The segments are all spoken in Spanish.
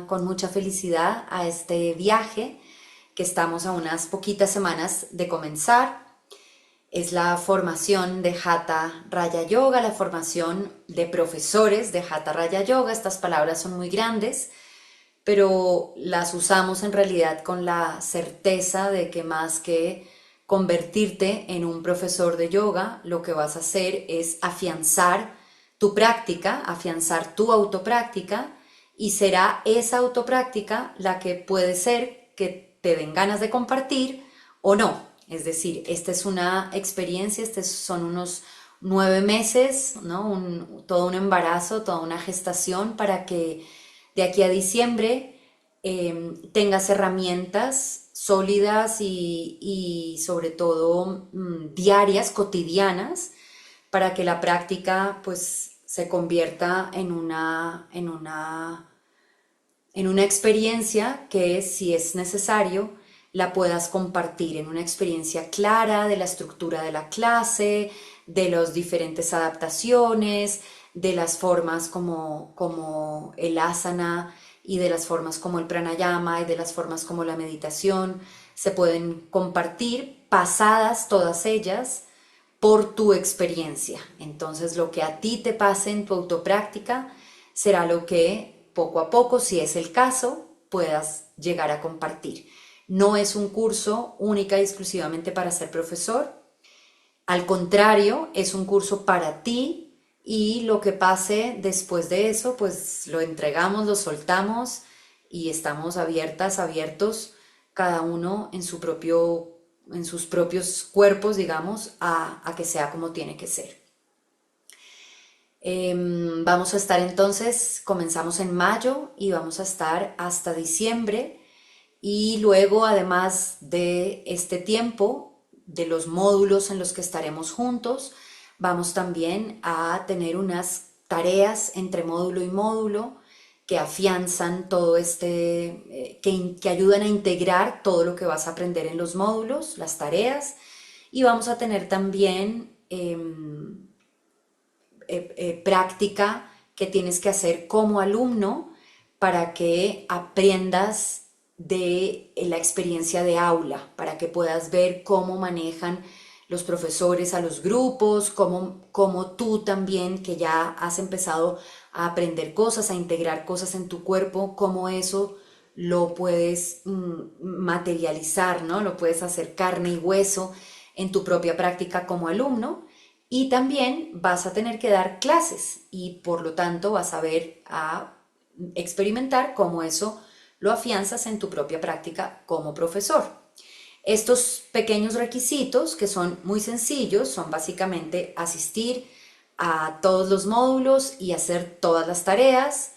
con mucha felicidad a este viaje que estamos a unas poquitas semanas de comenzar. Es la formación de Hatha Raya Yoga, la formación de profesores de Hatha Raya Yoga. Estas palabras son muy grandes, pero las usamos en realidad con la certeza de que más que convertirte en un profesor de yoga, lo que vas a hacer es afianzar tu práctica, afianzar tu autopráctica, y será esa autopráctica la que puede ser que te den ganas de compartir o no. Es decir, esta es una experiencia, estos son unos 9 meses, ¿no? Todo un embarazo, toda una gestación para que de aquí a diciembre tengas herramientas sólidas y sobre todo diarias, cotidianas, para que la práctica pues se convierta en una experiencia que, si es necesario, la puedas compartir, en una experiencia clara de la estructura de la clase, de las diferentes adaptaciones, de las formas como el asana, y de las formas como el pranayama, y de las formas como la meditación se pueden compartir, pasadas todas ellas por tu experiencia. Entonces, lo que a ti te pase en tu autopráctica será lo que poco a poco, si es el caso, puedas llegar a compartir. No es un curso única y exclusivamente para ser profesor. Al contrario, es un curso para ti, y lo que pase después de eso, pues lo entregamos, lo soltamos y estamos abiertas, abiertos, cada uno en sus propios cuerpos, digamos, a que sea como tiene que ser. Vamos a estar entonces, comenzamos en mayo y vamos a estar hasta diciembre, y luego, además de este tiempo, de los módulos en los que estaremos juntos, vamos también a tener unas tareas entre módulo y módulo que afianzan todo que ayudan a integrar todo lo que vas a aprender en los módulos, las tareas, y vamos a tener también práctica que tienes que hacer como alumno para que aprendas de la experiencia de aula, para que puedas ver cómo manejan los profesores a los grupos, cómo tú también, que ya has empezado a aprender cosas, a integrar cosas en tu cuerpo, cómo eso lo puedes materializar, ¿no? Lo puedes hacer carne y hueso en tu propia práctica como alumno. Y también vas a tener que dar clases, y por lo tanto vas a ver, a experimentar cómo eso lo afianzas en tu propia práctica como profesor. Estos pequeños requisitos, que son muy sencillos, son básicamente asistir a todos los módulos y hacer todas las tareas,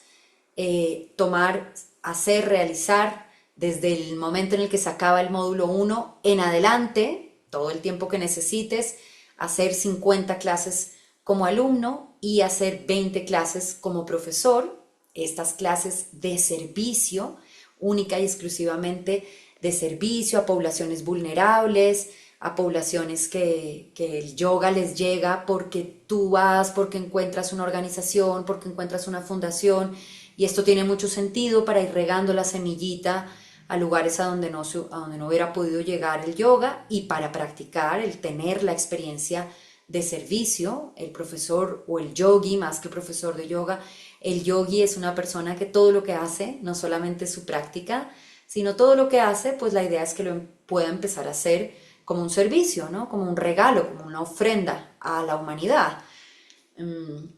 hacer, realizar desde el momento en el que se acaba el módulo 1 en adelante, todo el tiempo que necesites, hacer 50 clases como alumno y hacer 20 clases como profesor. Estas clases de servicio, única y exclusivamente de servicio a poblaciones vulnerables, a poblaciones que el yoga les llega porque tú vas, porque encuentras una organización, porque encuentras una fundación, y esto tiene mucho sentido para ir regando la semillita a lugares a donde no hubiera podido llegar el yoga, y para practicar, el tener la experiencia de servicio. El profesor, o el yogi, más que profesor de yoga, el yogi es una persona que todo lo que hace, no solamente su práctica, sino todo lo que hace, pues la idea es que lo pueda empezar a hacer como un servicio, ¿no? Como un regalo, como una ofrenda a la humanidad.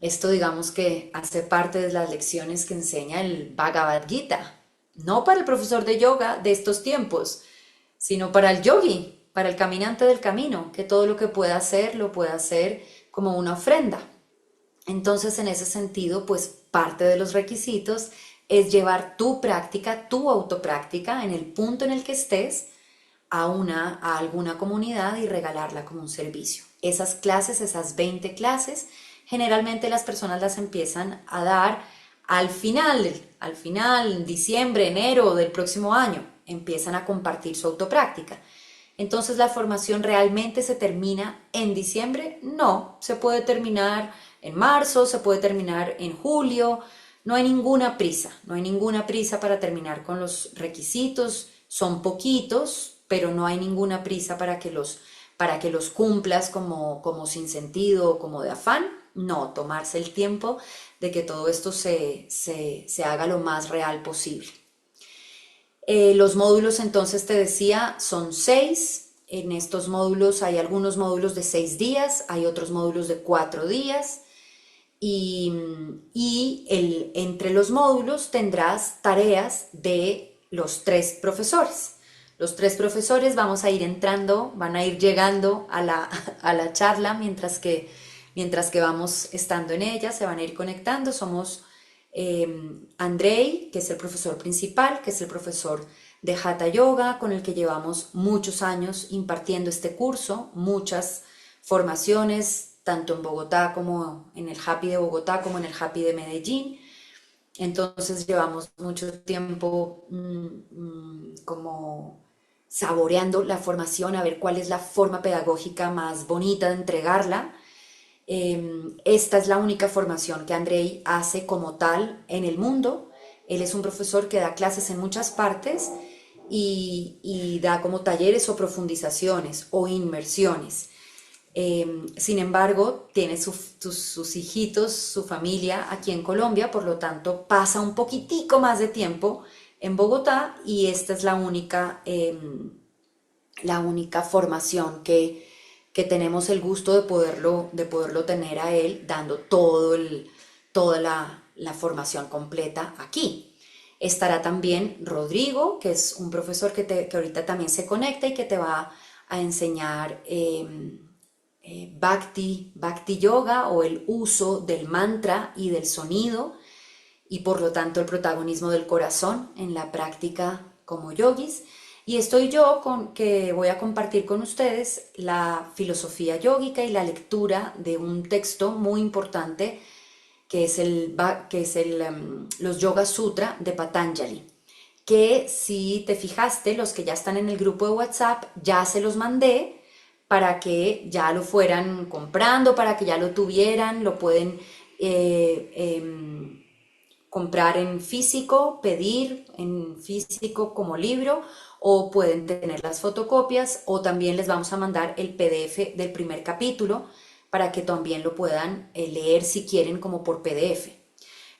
Esto, digamos, que hace parte de las lecciones que enseña el Bhagavad Gita, no para el profesor de yoga de estos tiempos, sino para el yogi, para el caminante del camino, que todo lo que pueda hacer lo pueda hacer como una ofrenda. Entonces, en ese sentido, pues parte de los requisitos es llevar tu práctica, tu autopráctica, en el punto en el que estés, a alguna comunidad y regalarla como un servicio. Esas clases, esas 20 clases, generalmente las personas las empiezan a dar al final, en diciembre, enero del próximo año, empiezan a compartir su autopráctica. Entonces, ¿la formación realmente se termina en diciembre? No, se puede terminar en marzo, se puede terminar en julio, No hay ninguna prisa, no hay ninguna prisa para terminar con los requisitos, son poquitos, pero no hay ninguna prisa para que los cumplas como sin sentido o como de afán. No, tomarse el tiempo de que todo esto se haga lo más real posible. Los módulos, entonces te decía, son 6. En estos módulos hay algunos módulos de 6 días, hay otros módulos de 4 días y, entre los módulos tendrás tareas de los 3 profesores. Los 3 profesores vamos a ir entrando, van a ir llegando a a la charla mientras que vamos estando en ella, se van a ir conectando. Somos Andrei, que es el profesor principal, que es el profesor de Hatha Yoga, con el que llevamos muchos años impartiendo este curso, muchas formaciones, tanto en Bogotá como en el Happy de Bogotá, como en el Happy de Medellín. Entonces llevamos mucho tiempo como saboreando la formación, a ver cuál es la forma pedagógica más bonita de entregarla. Esta es la única formación que Andrei hace como tal en el mundo. Él es un profesor que da clases en muchas partes y da como talleres o profundizaciones o inmersiones. Sin embargo, tiene sus hijitos, su familia aquí en Colombia, por lo tanto pasa un poquitico más de tiempo en Bogotá y esta es la única formación que tenemos el gusto de poderlo tener a él dando toda la formación completa aquí. Estará también Rodrigo, que es un profesor que ahorita también se conecta y que te va a enseñar Bhakti Yoga o el uso del mantra y del sonido y por lo tanto el protagonismo del corazón en la práctica como yogis. Y estoy yo que voy a compartir con ustedes la filosofía yógica y la lectura de un texto muy importante que es los Yoga Sutra de Patanjali, que si te fijaste, los que ya están en el grupo de WhatsApp, ya se los mandé para que ya lo fueran comprando, para que ya lo tuvieran, lo pueden comprar en físico, pedir en físico como libro o pueden tener las fotocopias o también les vamos a mandar el PDF del primer capítulo para que también lo puedan leer si quieren como por PDF.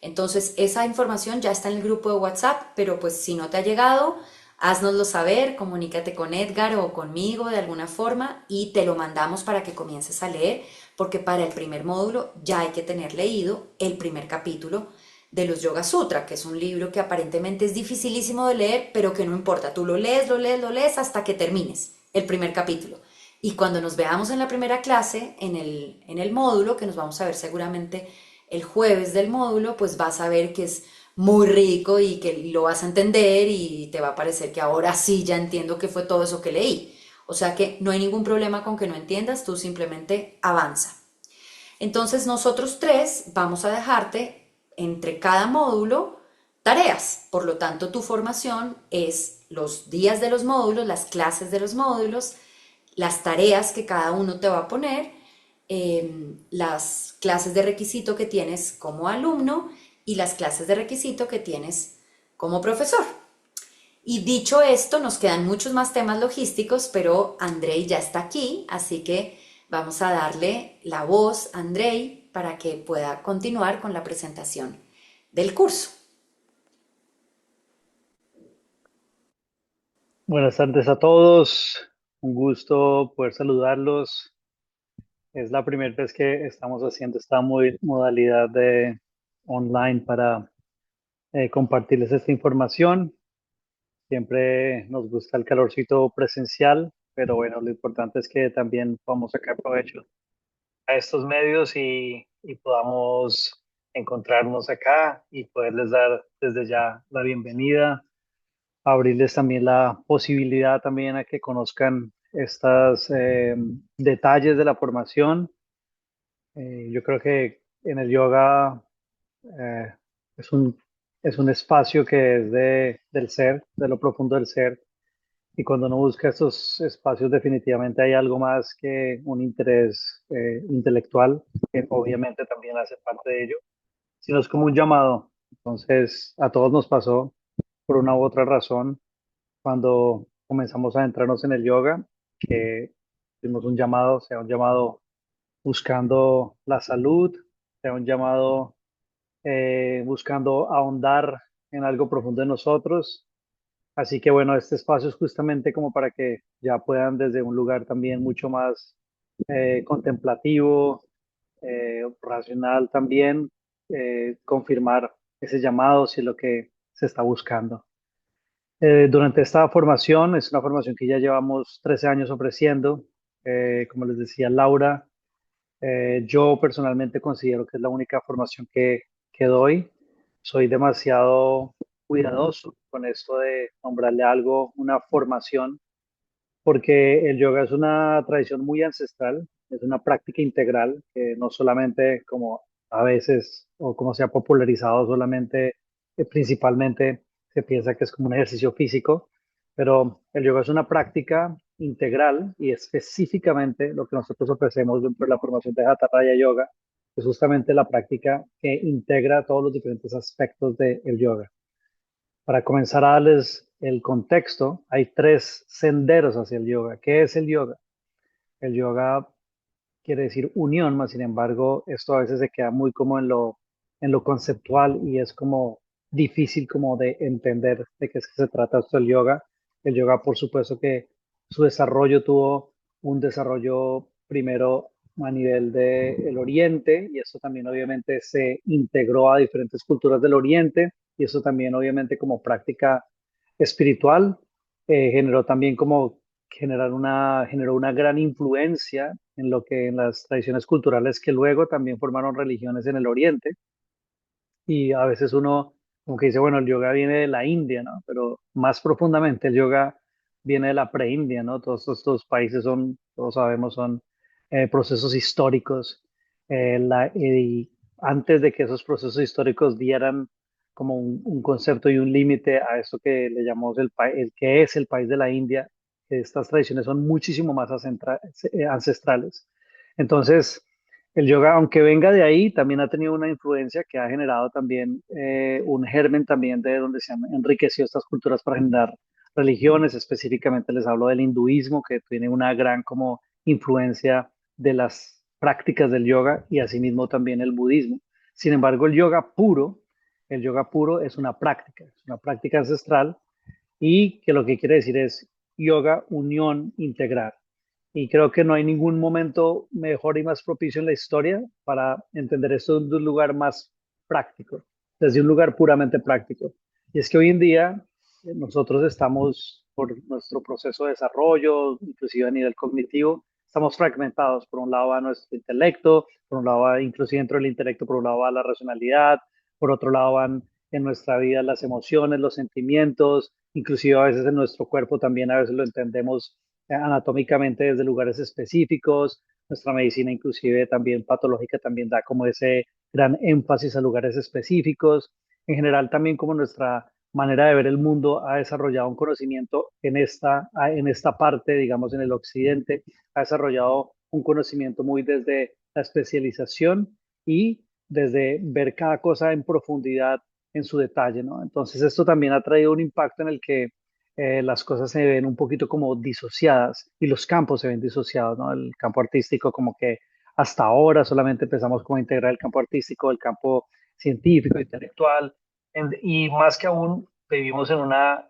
Entonces esa información ya está en el grupo de WhatsApp, pero pues si no te ha llegado, haznoslo saber, comunícate con Edgar o conmigo de alguna forma y te lo mandamos para que comiences a leer, porque para el primer módulo ya hay que tener leído el primer capítulo de los Yoga Sutra, que es un libro que aparentemente es dificilísimo de leer, pero que no importa, tú lo lees, lo lees, lo lees hasta que termines el primer capítulo. Y cuando nos veamos en la primera clase, en el módulo, que nos vamos a ver seguramente el jueves del módulo, pues vas a ver que es muy rico y que lo vas a entender y te va a parecer que ahora sí ya entiendo qué fue todo eso que leí. O sea que no hay ningún problema con que no entiendas, tú simplemente avanza. Entonces nosotros 3 vamos a dejarte entre cada módulo tareas. Por lo tanto, tu formación es los días de los módulos, las clases de los módulos, las tareas que cada uno te va a poner, las clases de requisito que tienes como alumno y las clases de requisito que tienes como profesor. Y dicho esto, nos quedan muchos más temas logísticos, pero Andrei ya está aquí, así que vamos a darle la voz a Andrei para que pueda continuar con la presentación del curso. Buenas tardes a todos, un gusto poder saludarlos. Es la primera vez que estamos haciendo esta modalidad de online para compartirles esta información. Siempre nos gusta el calorcito presencial, pero bueno, lo importante es que también podamos sacar provecho a estos medios y podamos encontrarnos acá y poderles dar desde ya la bienvenida, abrirles también la posibilidad también a que conozcan estos detalles de la formación. Yo creo que en el yoga eh, es es un espacio que es del ser, de lo profundo del ser. Y cuando uno busca estos espacios, definitivamente hay algo más que un interés intelectual, que obviamente también hace parte de ello, sino es como un llamado. Entonces, a todos nos pasó por una u otra razón cuando comenzamos a adentrarnos en el yoga, que tuvimos un llamado, sea un llamado buscando la salud, sea un llamado buscando ahondar en algo profundo de nosotros. Así que bueno, este espacio es justamente como para que ya puedan desde un lugar también mucho más contemplativo, racional también, confirmar ese llamado si es lo que se está buscando. Durante esta formación, es una formación que ya llevamos 13 años ofreciendo, como les decía Laura, yo personalmente considero que es la única formación que doy. Soy demasiado cuidadoso con esto de nombrarle algo una formación, porque el yoga es una tradición muy ancestral, es una práctica integral que no solamente como a veces o como se ha popularizado solamente, principalmente se piensa que es como un ejercicio físico, pero el yoga es una práctica integral y específicamente lo que nosotros ofrecemos dentro de la formación de Hatha Raya Yoga es justamente la práctica que integra todos los diferentes aspectos del yoga. Para comenzar a darles el contexto, hay tres senderos hacia el yoga. ¿Qué es el yoga? El yoga quiere decir unión, más sin embargo, esto a veces se queda muy como en lo conceptual y es como difícil como de entender de qué es que se trata esto del yoga. El yoga, por supuesto que su desarrollo tuvo un desarrollo primero a nivel del Oriente y esto también obviamente se integró a diferentes culturas del Oriente y eso también obviamente como práctica espiritual generó también como generó una gran influencia en lo que en las tradiciones culturales que luego también formaron religiones en el Oriente. Y a veces uno como que dice, bueno, el yoga viene de la India, ¿no? Pero más profundamente el yoga viene de la pre-India, ¿no? Todos estos países son, todos sabemos, son procesos históricos. Y antes de que esos procesos históricos dieran como un concepto y un límite a esto que le llamamos el que es el país de la India, estas tradiciones son muchísimo más ancestrales. Entonces, el yoga, aunque venga de ahí, también ha tenido una influencia que ha generado también un germen también de donde se han enriquecido estas culturas para generar religiones. Específicamente les hablo del hinduismo, que tiene una gran como influencia de las prácticas del yoga y asimismo también el budismo. Sin embargo, el yoga puro es una práctica ancestral y que lo que quiere decir es yoga, unión, integrar. Y creo que no hay ningún momento mejor y más propicio en la historia para entender esto desde un lugar más práctico, desde un lugar puramente práctico. Y es que hoy en día nosotros estamos, por nuestro proceso de desarrollo, inclusive a nivel cognitivo, estamos fragmentados. Por un lado va nuestro intelecto, por un lado va inclusive dentro del intelecto, por un lado va la racionalidad, por otro lado van en nuestra vida las emociones, los sentimientos, inclusive a veces en nuestro cuerpo también a veces lo entendemos anatómicamente desde lugares específicos. Nuestra medicina inclusive también patológica también da como ese gran énfasis a lugares específicos. En general también como nuestra manera de ver el mundo ha desarrollado un conocimiento en esta parte, digamos en el occidente, ha desarrollado un conocimiento muy desde la especialización y desde ver cada cosa en profundidad en su detalle, ¿no? Entonces esto también ha traído un impacto en el que las cosas se ven un poquito como disociadas y los campos se ven disociados, ¿no? El campo artístico como que hasta ahora solamente empezamos como a integrar el campo artístico, el campo científico, intelectual, y más que aún vivimos en una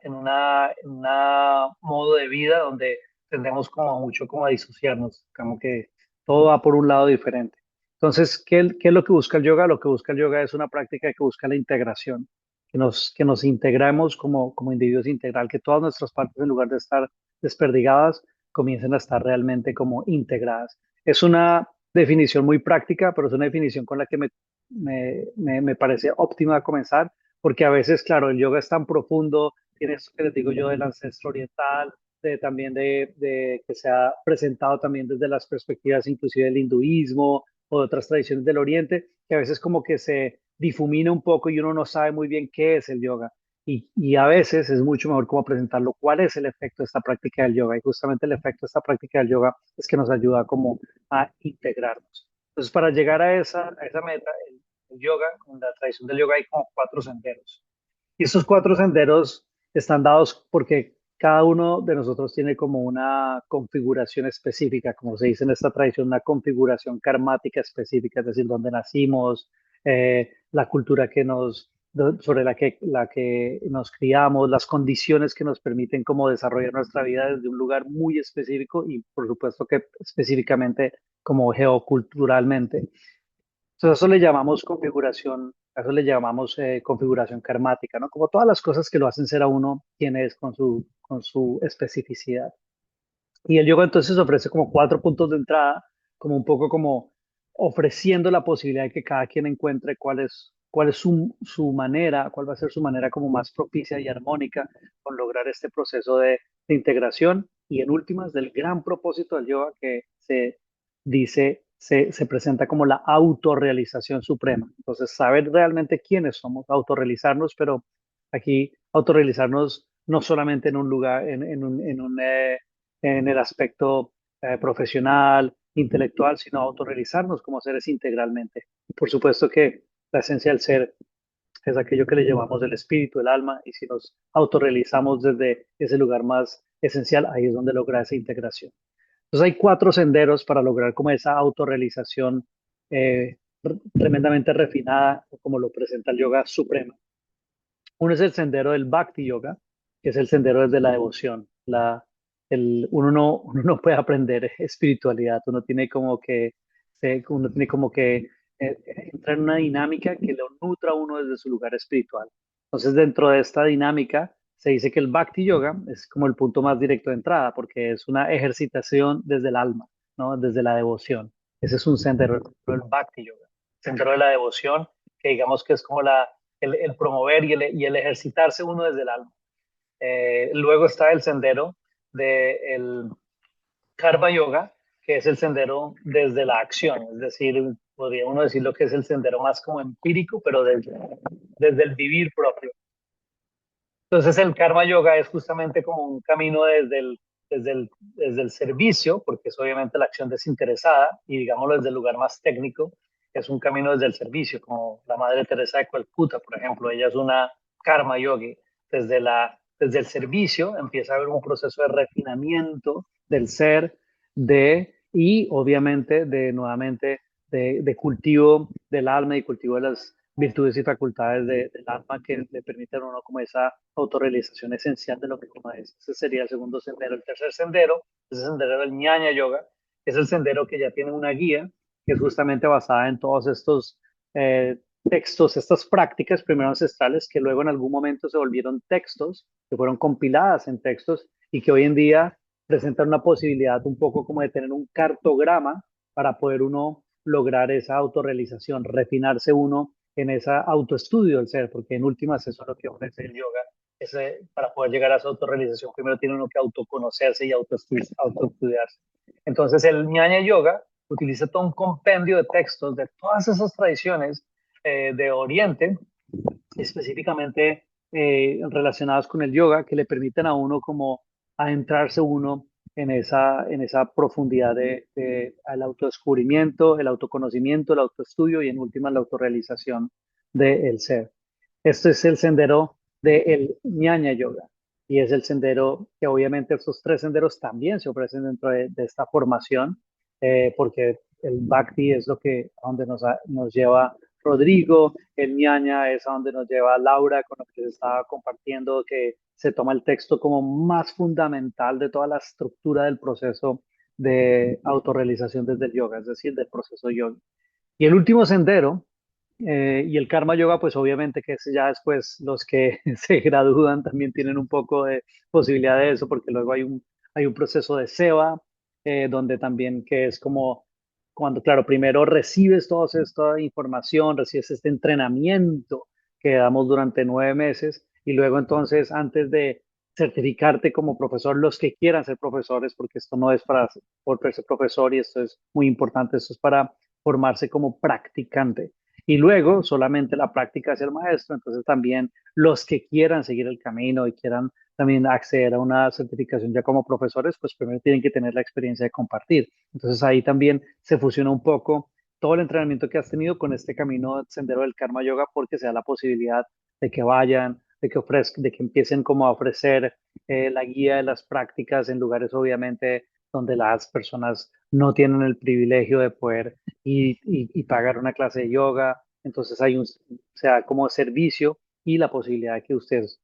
modo de vida donde tendemos como mucho como a disociarnos, como que todo va por un lado diferente. Entonces, ¿qué es lo que busca el yoga? Lo que busca el yoga es una práctica que busca la integración, que nos integremos como individuos integral, que todas nuestras partes, en lugar de estar desperdigadas, comiencen a estar realmente como integradas. Es una definición muy práctica, pero es una definición con la que me parece óptima comenzar, porque a veces, claro, el yoga es tan profundo, tiene esto que les digo yo del ancestro oriental, también de que se ha presentado también desde las perspectivas inclusive del hinduismo o de otras tradiciones del oriente, que a veces como que se difumina un poco y uno no sabe muy bien qué es el yoga. Y a veces es mucho mejor como presentarlo, cuál es el efecto de esta práctica del yoga. Y justamente el efecto de esta práctica del yoga es que nos ayuda como a integrarnos. Entonces, para llegar a esa meta, el yoga, en la tradición del yoga hay como cuatro senderos. Y estos cuatro senderos están dados porque cada uno de nosotros tiene como una configuración específica, como se dice en esta tradición, una configuración karmática específica, es decir, donde nacimos, la cultura sobre la que nos criamos, las condiciones que nos permiten como desarrollar nuestra vida desde un lugar muy específico y por supuesto que específicamente como geoculturalmente. Entonces, a eso le llamamos configuración karmática, ¿no? Como todas las cosas que lo hacen ser a uno quien es con su especificidad. Y el yoga entonces ofrece como cuatro puntos de entrada, como un poco como ofreciendo la posibilidad de que cada quien encuentre cuál es su manera, cuál va a ser su manera como más propicia y armónica con lograr este proceso de integración y en últimas del gran propósito del yoga que se dice, se presenta como la autorrealización suprema. Entonces, saber realmente quiénes somos, autorrealizarnos, pero aquí autorrealizarnos no solamente en un lugar, en el aspecto profesional, intelectual, sino autorrealizarnos como seres integralmente. Y por supuesto que la esencia del ser es aquello que le llamamos el espíritu, el alma, y si nos autorrealizamos desde ese lugar más esencial, ahí es donde logra esa integración. Entonces hay cuatro senderos para lograr como esa autorrealización tremendamente refinada, como lo presenta el yoga supremo. Uno es el sendero del Bhakti Yoga, que es el sendero desde la devoción. Uno no puede aprender espiritualidad, uno tiene como que entrar en una dinámica que lo nutra a uno desde su lugar espiritual. Entonces, dentro de esta dinámica, se dice que el Bhakti Yoga es como el punto más directo de entrada, porque es una ejercitación desde el alma, ¿no? Desde la devoción. Ese es un sendero, el Bhakti Yoga, sendero de la devoción, que digamos que es como el promover y el ejercitarse uno desde el alma. Luego está el sendero del Karma Yoga, que es el sendero desde la acción, es decir, podría uno decir lo que es el sendero más como empírico, pero desde el vivir propio. Entonces el Karma Yoga es justamente como un camino desde el servicio, porque es obviamente la acción desinteresada, y digámoslo desde el lugar más técnico, es un camino desde el servicio, como la Madre Teresa de Calcuta, por ejemplo, ella es una Karma Yogi. Desde el servicio empieza a haber un proceso de refinamiento del ser, y obviamente nuevamente, de cultivo del alma y cultivo de las virtudes y facultades del alma que le permiten a uno como esa autorrealización esencial de lo que uno es. Ese sería el segundo sendero. El tercer sendero es el sendero del Ñaña Yoga, que es el sendero que ya tiene una guía, que es justamente basada en todos estos eh, textos, estas prácticas primero ancestrales, que luego en algún momento se volvieron textos, que fueron compiladas en textos y que hoy en día presentan una posibilidad un poco como de tener un cartograma para poder uno lograr esa autorrealización, refinarse uno en ese autoestudio del ser, porque en últimas eso es lo que ofrece el yoga. Para poder llegar a esa autorrealización, primero tiene uno que autoconocerse y autoestudiarse. Entonces el Ñaña Yoga utiliza todo un compendio de textos de todas esas tradiciones de Oriente, específicamente relacionadas con el yoga, que le permiten a uno como adentrarse uno en esa profundidad al autodescubrimiento, el autoconocimiento, el autoestudio y en última la autorrealización del ser. Este es el sendero del Ñaña Yoga y es el sendero que obviamente estos tres senderos también se ofrecen dentro de esta formación, porque el Bhakti es lo que a donde nos lleva Rodrigo, el Ñaña es a donde nos lleva Laura, con lo que les estaba compartiendo, que se toma el texto como más fundamental de toda la estructura del proceso de autorrealización desde el yoga, es decir, del proceso yoga. Y el último sendero, y el Karma Yoga, pues obviamente que ya después los que se gradúan también tienen un poco de posibilidad de eso, porque luego hay un proceso de Seva, donde también que es como cuando, claro, primero recibes toda esta información, recibes este entrenamiento que damos durante 9 meses, y luego entonces, antes de certificarte como profesor, los que quieran ser profesores, porque esto no es para volverse profesor y esto es muy importante, esto es para formarse como practicante y luego solamente la práctica hacia el maestro. Entonces también los que quieran seguir el camino y quieran también acceder a una certificación ya como profesores, pues primero tienen que tener la experiencia de compartir. Entonces ahí también se fusiona un poco todo el entrenamiento que has tenido con este camino Sendero del Karma Yoga porque se da la posibilidad de que vayan, de que empiecen como a ofrecer la guía de las prácticas en lugares obviamente donde las personas no tienen el privilegio de poder y pagar una clase de yoga. Entonces se da como servicio y la posibilidad de que ustedes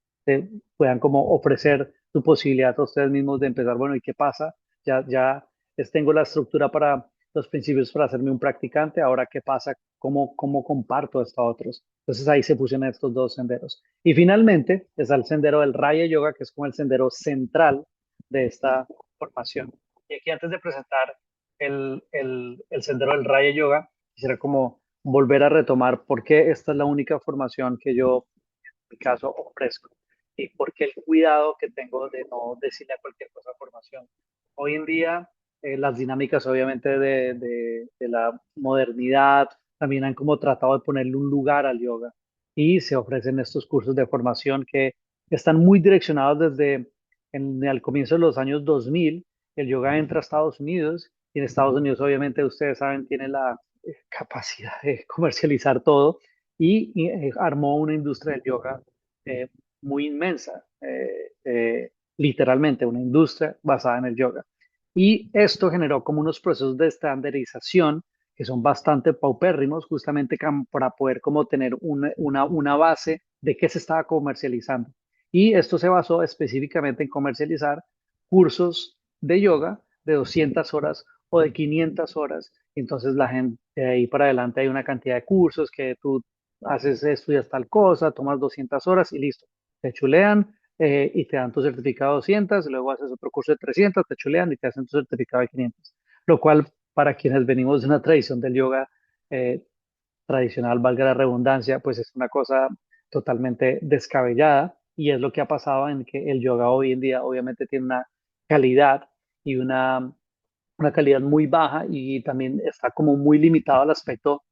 puedan como ofrecer su posibilidad a ustedes mismos de empezar, bueno, ¿y qué pasa? Ya tengo la estructura para los principios para hacerme un practicante, ahora qué pasa, cómo comparto esto a otros. Entonces ahí se pusieron estos dos senderos. Y finalmente está el sendero del Raya Yoga, que es como el sendero central de esta formación. Y aquí antes de presentar el sendero del Raya Yoga, quisiera como volver a retomar por qué esta es la única formación que yo, en mi caso, ofrezco y por qué el cuidado que tengo de no decirle a cualquier cosa formación. Hoy en día, las dinámicas obviamente de la modernidad también han como tratado de ponerle un lugar al yoga y se ofrecen estos cursos de formación que están muy direccionados al comienzo de los años 2000. El yoga entra a Estados Unidos y en Estados Unidos obviamente ustedes saben tiene la capacidad de comercializar todo y armó una industria del yoga eh, muy inmensa, literalmente una industria basada en el yoga. Y esto generó como unos procesos de estandarización que son bastante paupérrimos, justamente para poder como tener una base de qué se estaba comercializando. Y esto se basó específicamente en comercializar cursos de yoga de 200 horas o de 500 horas. Entonces la gente de ahí para adelante hay una cantidad de cursos que tú estudias tal cosa, tomas 200 horas y listo. Te chulean y te dan tu certificado de 200, luego haces otro curso de 300, te chulean y te hacen tu certificado de 500. Lo cual, para quienes venimos de una tradición del yoga eh, tradicional, valga la redundancia, pues es una cosa totalmente descabellada y es lo que ha pasado en que el yoga hoy en día obviamente tiene una calidad y una calidad muy baja y también está como muy limitado al aspecto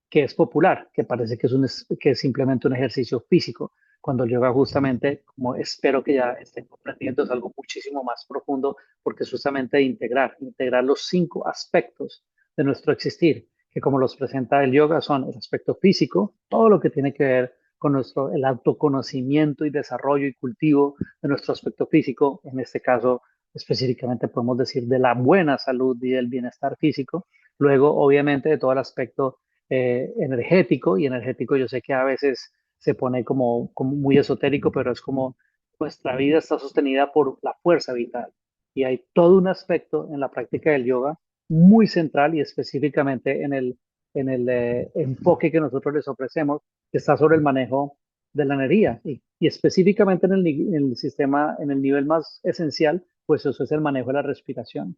que es popular, que parece que es simplemente un ejercicio físico, cuando el yoga justamente, como espero que ya estén comprendiendo, es algo muchísimo más profundo porque es justamente integrar los 5 aspectos de nuestro existir, que como los presenta el yoga son el aspecto físico, todo lo que tiene que ver con el autoconocimiento y desarrollo y cultivo de nuestro aspecto físico, en este caso específicamente podemos decir de la buena salud y del bienestar físico, luego obviamente de todo el aspecto energético, y energético yo sé que a veces se pone como muy esotérico, pero es como nuestra vida está sostenida por la fuerza vital. Y hay todo un aspecto en la práctica del yoga muy central y específicamente en el enfoque que nosotros les ofrecemos, que está sobre el manejo de la energía y específicamente en el sistema, en el nivel más esencial, pues eso es el manejo de la respiración.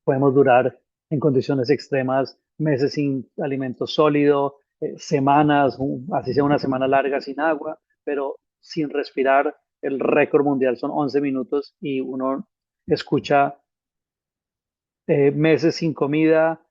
Podemos durar en condiciones extremas meses sin alimento sólido, semanas, así sea una semana larga sin agua, pero sin respirar. El récord mundial son 11 minutos y uno escucha meses sin comida,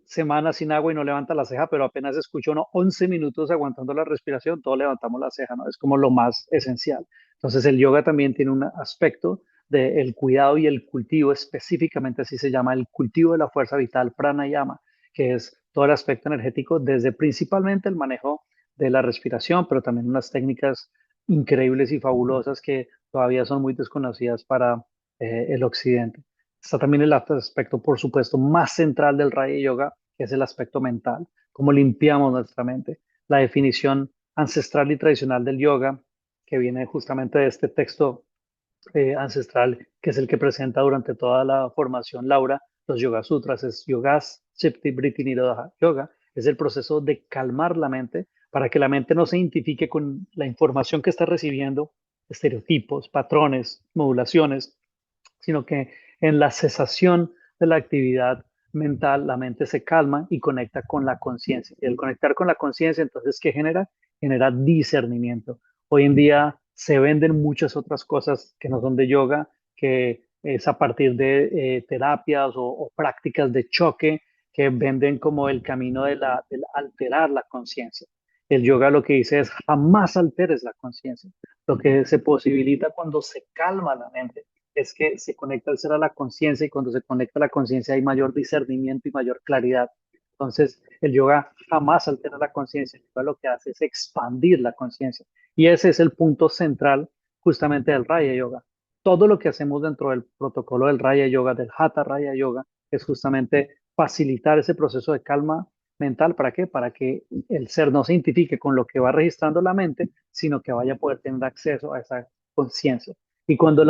semanas sin agua y no levanta la ceja, pero apenas escucha uno 11 minutos aguantando la respiración, todos levantamos la ceja, ¿no? Es como lo más esencial. Entonces el yoga también tiene un aspecto del cuidado y el cultivo, específicamente así se llama, el cultivo de la fuerza vital, pranayama, que es todo el aspecto energético, desde principalmente el manejo de la respiración, pero también unas técnicas increíbles y fabulosas que todavía son muy desconocidas para el occidente. Está también el aspecto, por supuesto, más central del Raya Yoga, que es el aspecto mental, cómo limpiamos nuestra mente. La definición ancestral y tradicional del yoga, que viene justamente de este texto ancestral, que es el que presenta durante toda la formación Laura, los Yoga Sutras, es Yogas, Chipti, Vritti, Nirodha. Yoga es el proceso de calmar la mente para que la mente no se identifique con la información que está recibiendo, estereotipos, patrones, modulaciones, sino que en la cesación de la actividad mental, la mente se calma y conecta con la conciencia. Y el conectar con la conciencia, entonces, ¿qué genera? Genera discernimiento. Hoy en día se venden muchas otras cosas que no son de yoga, que es a partir de terapias o prácticas de choque que venden como el camino del alterar la conciencia. El yoga lo que dice es jamás alteres la conciencia. Lo que se posibilita cuando se calma la mente es que se conecta el ser a la conciencia y cuando se conecta a la conciencia hay mayor discernimiento y mayor claridad. Entonces, el yoga jamás altera la conciencia, el yoga lo que hace es expandir la conciencia. Y ese es el punto central justamente del Raya Yoga. Todo lo que hacemos dentro del protocolo del Raya Yoga, del Hatha Raya Yoga, es justamente facilitar ese proceso de calma mental. ¿Para qué? Para que el ser no se identifique con lo que va registrando la mente, sino que vaya a poder tener acceso a esa conciencia. Y cuando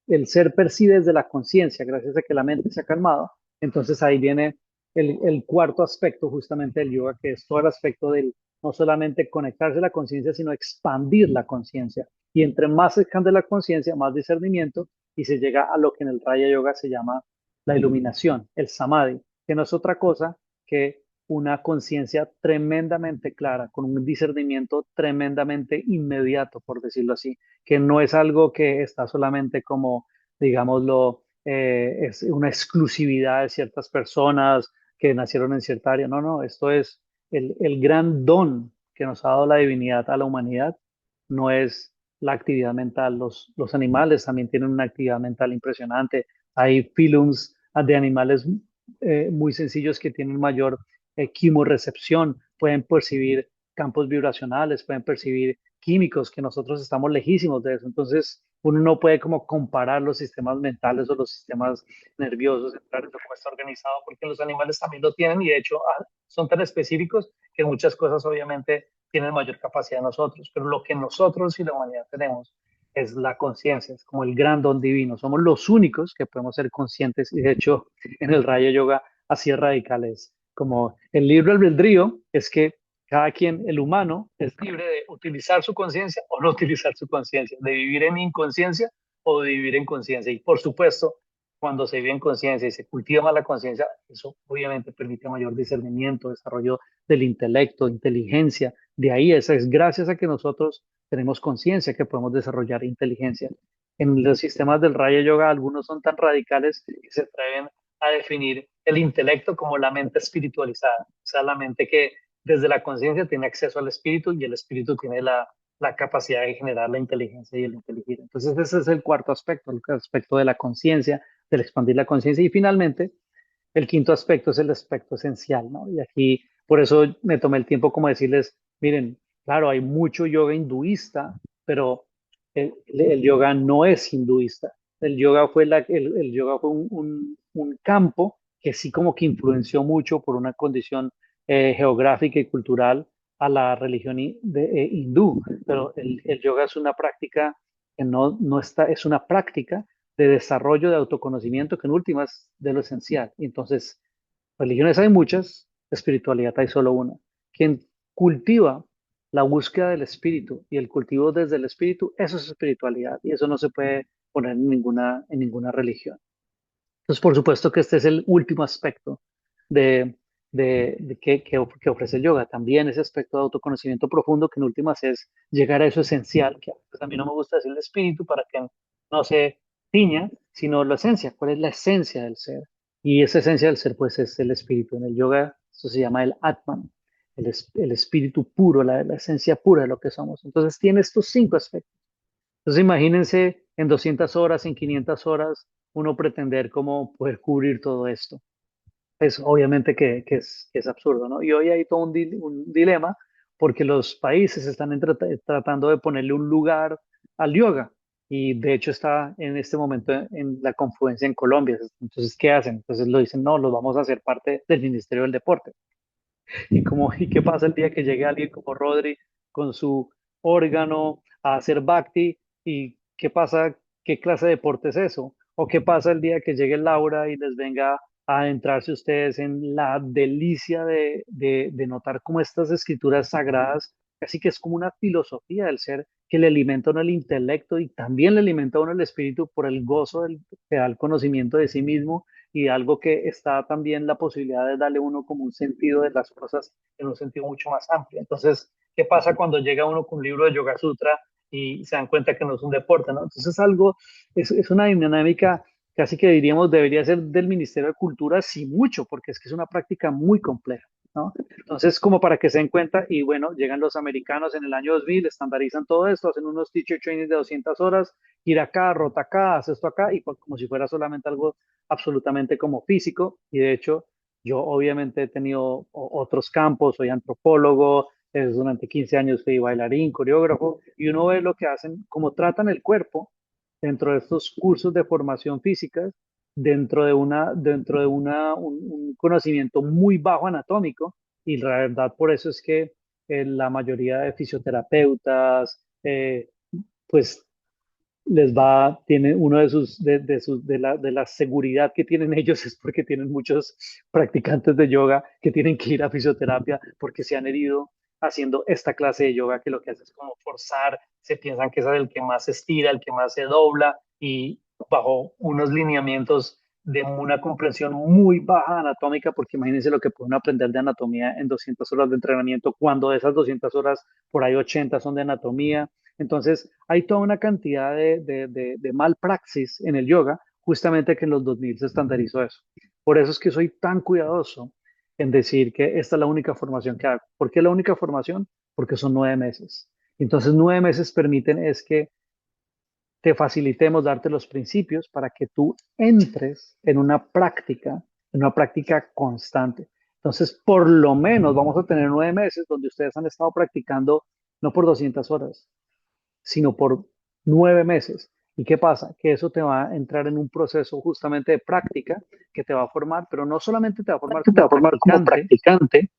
el ser percibe desde la conciencia, gracias a que la mente se ha calmado, entonces ahí viene el cuarto aspecto justamente del yoga, que es todo el aspecto del no solamente conectarse a la conciencia, sino expandir la conciencia. Y entre más se expande la conciencia, más discernimiento, y se llega a lo que en el Raya Yoga se llama la iluminación, el samadhi, que no es otra cosa que una conciencia tremendamente clara, con un discernimiento tremendamente inmediato, por decirlo así, que no es algo que está solamente como, digámoslo, es una exclusividad de ciertas personas que nacieron en cierta área. No, no, esto es el gran don que nos ha dado la divinidad a la humanidad, no es la actividad mental. Los animales también tienen una actividad mental impresionante. Hay filums de animales muy sencillos que tienen mayor quimorrecepción, pueden percibir campos vibracionales, pueden percibir químicos que nosotros estamos lejísimos de eso. Entonces, uno no puede como comparar los sistemas mentales o los sistemas nerviosos, entrar en cómo está organizado, porque los animales también lo tienen y de hecho son tan específicos que muchas cosas obviamente tienen mayor capacidad de nosotros, pero lo que nosotros y la humanidad tenemos es la conciencia, es como el gran don divino. Somos los únicos que podemos ser conscientes y de hecho en el Rayo Yoga así es radical es como el libre albedrío es que cada quien, el humano, es libre de utilizar su conciencia o no utilizar su conciencia, de vivir en inconsciencia o de vivir en conciencia. Y por supuesto, cuando se vive en conciencia y se cultiva más la conciencia, eso obviamente permite mayor discernimiento, desarrollo del intelecto, inteligencia. De ahí es gracias a que nosotros tenemos conciencia que podemos desarrollar inteligencia. En los sistemas del Raya Yoga, algunos son tan radicales que se atreven a definir el intelecto como la mente espiritualizada, o sea, la mente que desde la conciencia tiene acceso al espíritu y el espíritu tiene la capacidad de generar la inteligencia y el inteligir. Entonces, ese es el cuarto aspecto, el aspecto de la conciencia, del expandir la conciencia. Y finalmente, el quinto aspecto es el aspecto esencial, ¿no? Y aquí, por eso me tomé el tiempo como decirles, miren, claro, hay mucho yoga hinduista, pero el yoga no es hinduista. El yoga fue un campo que sí como que influenció mucho por una condición geográfica y cultural a la religión hindú, pero el yoga es una práctica que no está, es una práctica de desarrollo de autoconocimiento que en últimas de lo esencial. Y entonces, religiones hay muchas, espiritualidad hay solo una. Quien cultiva la búsqueda del espíritu y el cultivo desde el espíritu, eso es espiritualidad y eso no se puede poner en ninguna religión. Entonces, por supuesto que este es el último aspecto de, que ofrece el yoga. También ese aspecto de autoconocimiento profundo, que en últimas es llegar a eso esencial, que pues, a mí no me gusta decir el espíritu para que no se tiña, sino la esencia. ¿Cuál es la esencia del ser? Y esa esencia del ser, pues, es el espíritu. En el yoga, eso se llama el Atman, el espíritu puro, la esencia pura de lo que somos. Entonces, tiene estos cinco aspectos. Entonces imagínense en 200 horas, en 500 horas, uno pretender cómo poder cubrir todo esto. Es obviamente que es absurdo, ¿no? Y hoy hay todo un dilema porque los países están tratando de ponerle un lugar al yoga y de hecho está en este momento en la confluencia en Colombia. Entonces, ¿qué hacen? Entonces lo dicen, no, los vamos a hacer parte del Ministerio del Deporte. ¿Y qué pasa el día que llegue alguien como Rodri con su órgano a hacer bhakti? ¿Y qué pasa? ¿Qué clase de deporte es eso? ¿O qué pasa el día que llegue Laura y les venga a adentrarse ustedes en la delicia de notar cómo estas escrituras sagradas, casi que es como una filosofía del ser que le alimenta a uno el intelecto y también le alimenta a uno el espíritu por el gozo que da el conocimiento de sí mismo y algo que está también la posibilidad de darle uno como un sentido de las cosas en un sentido mucho más amplio. Entonces, ¿qué pasa cuando llega uno con un libro de Yoga Sutra y se dan cuenta que no es un deporte, ¿no? Entonces, es una dinámica casi que diríamos debería ser del Ministerio de Cultura, sí mucho, porque es que es una práctica muy compleja, ¿no? Entonces, como para que se den cuenta, y bueno, llegan los americanos en el año 2000, estandarizan todo esto, hacen unos teacher trainings de 200 horas, ir acá, rota acá, haz esto acá, y como si fuera solamente algo absolutamente como físico, y de hecho Yo obviamente he tenido otros campos, soy antropólogo, durante 15 años fui bailarín, coreógrafo, y uno ve lo que hacen, cómo tratan el cuerpo dentro de estos cursos de formación física, un conocimiento muy bajo anatómico, y la verdad por eso es que la mayoría de fisioterapeutas, pues tiene uno de la seguridad que tienen ellos es porque tienen muchos practicantes de yoga que tienen que ir a fisioterapia porque se han herido haciendo esta clase de yoga que lo que hace es como forzar, se piensan que es el que más se estira, el que más se dobla y bajo unos lineamientos de una comprensión muy baja anatómica, porque imagínense lo que pueden aprender de anatomía en 200 horas de entrenamiento, cuando de esas 200 horas por ahí 80 son de anatomía. Entonces, hay toda una cantidad de malpraxis en el yoga, justamente que en los 2000 se estandarizó eso. Por eso es que soy tan cuidadoso en decir que esta es la única formación que hago. ¿Por qué la única formación? Porque son 9 meses. Entonces, 9 meses permiten es que te facilitemos darte los principios para que tú entres en una práctica constante. Entonces, por lo menos vamos a tener 9 meses donde ustedes han estado practicando no por 200 horas, sino por 9 meses. ¿Y qué pasa? Que eso te va a entrar en un proceso justamente de práctica que te va a formar, pero no solamente te va a formar Te como va a formar como practicante, practicante,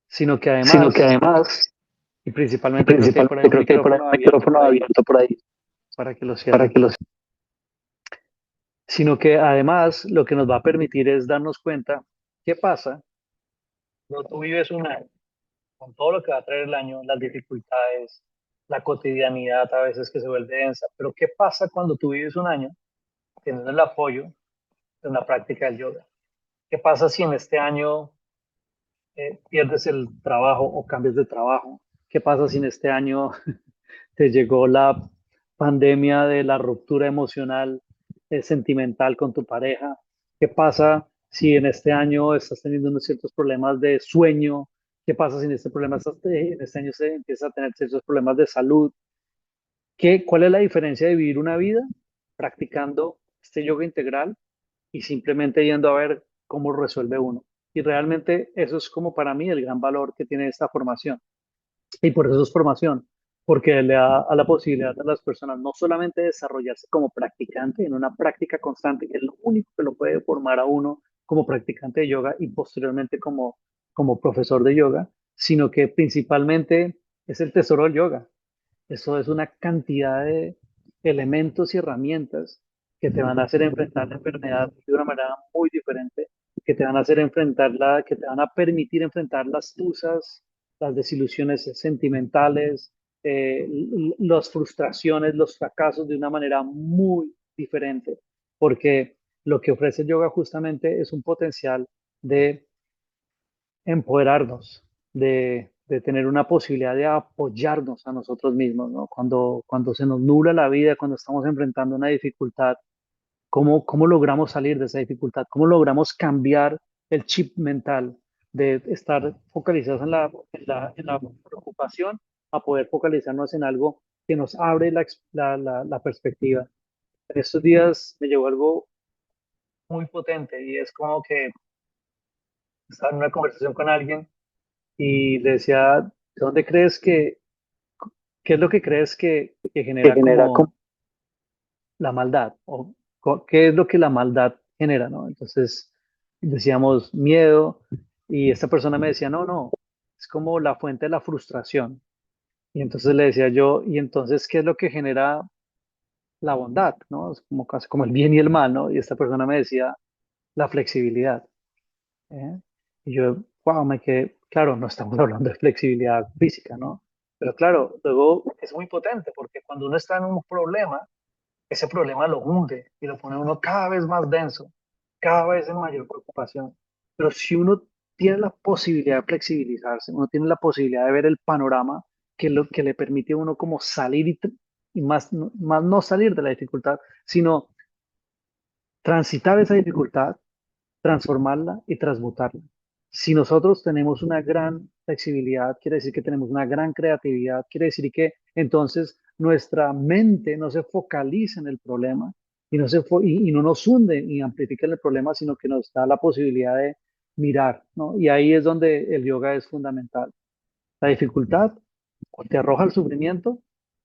sino que sino que además, además, y y principalmente creo que hay por ahí principalmente un creo que hay por ahí micrófono un abierto micrófono por ahí abierto por ahí para que lo para cierren, que los... sino que además lo que nos va a permitir es darnos cuenta qué pasa cuando tú vives un año, con todo lo que va a traer el año, las dificultades, la cotidianidad a veces que se vuelve densa, pero qué pasa cuando tú vives un año teniendo el apoyo de una práctica del yoga. ¿Qué pasa si en este año pierdes el trabajo o cambias de trabajo? ¿Qué pasa si en este año te llegó la pandemia de la ruptura emocional, sentimental con tu pareja? ¿Qué pasa si en este año estás teniendo unos ciertos problemas de sueño? ¿Qué pasa si en este año se empieza a tener ciertos problemas de salud? ¿Cuál es la diferencia de vivir una vida practicando este yoga integral y simplemente yendo a ver cómo resuelve uno? Y realmente eso es como para mí el gran valor que tiene esta formación. Y por eso es formación, porque le da a la posibilidad a las personas no solamente desarrollarse como practicante en una práctica constante, que es lo único que lo puede formar a uno como practicante de yoga y posteriormente como profesor de yoga, sino que principalmente es el tesoro del yoga. Eso es una cantidad de elementos y herramientas que te van a hacer enfrentar la enfermedad de una manera muy diferente, que te van a hacer enfrentarla, que te van a permitir enfrentar las tusas, las desilusiones sentimentales, las frustraciones, los fracasos de una manera muy diferente, porque lo que ofrece el yoga justamente es un potencial de empoderarnos, de tener una posibilidad de apoyarnos a nosotros mismos, ¿no? Cuando se nos nubla la vida, cuando estamos enfrentando una dificultad, ¿cómo logramos salir de esa dificultad? ¿Cómo logramos cambiar el chip mental de estar focalizados en la preocupación a poder focalizarnos en algo que nos abre la perspectiva? En estos días me llegó algo muy potente y es como que estaba en una conversación con alguien y le decía, ¿dónde crees qué es lo que crees que que genera genera como como... la maldad? ¿O qué es lo que la maldad genera, no? Entonces decíamos miedo y esta persona me decía, no, no, es como la fuente de la frustración. Y entonces le decía yo, ¿y entonces qué es lo que genera la bondad, no? Es como casi como el bien y el mal, ¿no? Y esta persona me decía, la flexibilidad. ¿Eh? Y yo, wow, me quedé, claro, no estamos hablando de flexibilidad física, ¿no? Pero claro, luego es muy potente porque cuando uno está en un problema, ese problema lo hunde y lo pone a uno cada vez más denso, cada vez en mayor preocupación. Pero si uno tiene la posibilidad de flexibilizarse, uno tiene la posibilidad de ver el panorama lo que le permite a uno como salir y más no salir de la dificultad, sino transitar esa dificultad, transformarla y transmutarla. Si nosotros tenemos una gran flexibilidad, quiere decir que tenemos una gran creatividad, quiere decir que entonces nuestra mente no se focaliza en el problema y no, y no nos hunde y amplifica el problema, sino que nos da la posibilidad mirar, ¿no? Y ahí es donde el yoga es fundamental. La dificultad o te arroja el sufrimiento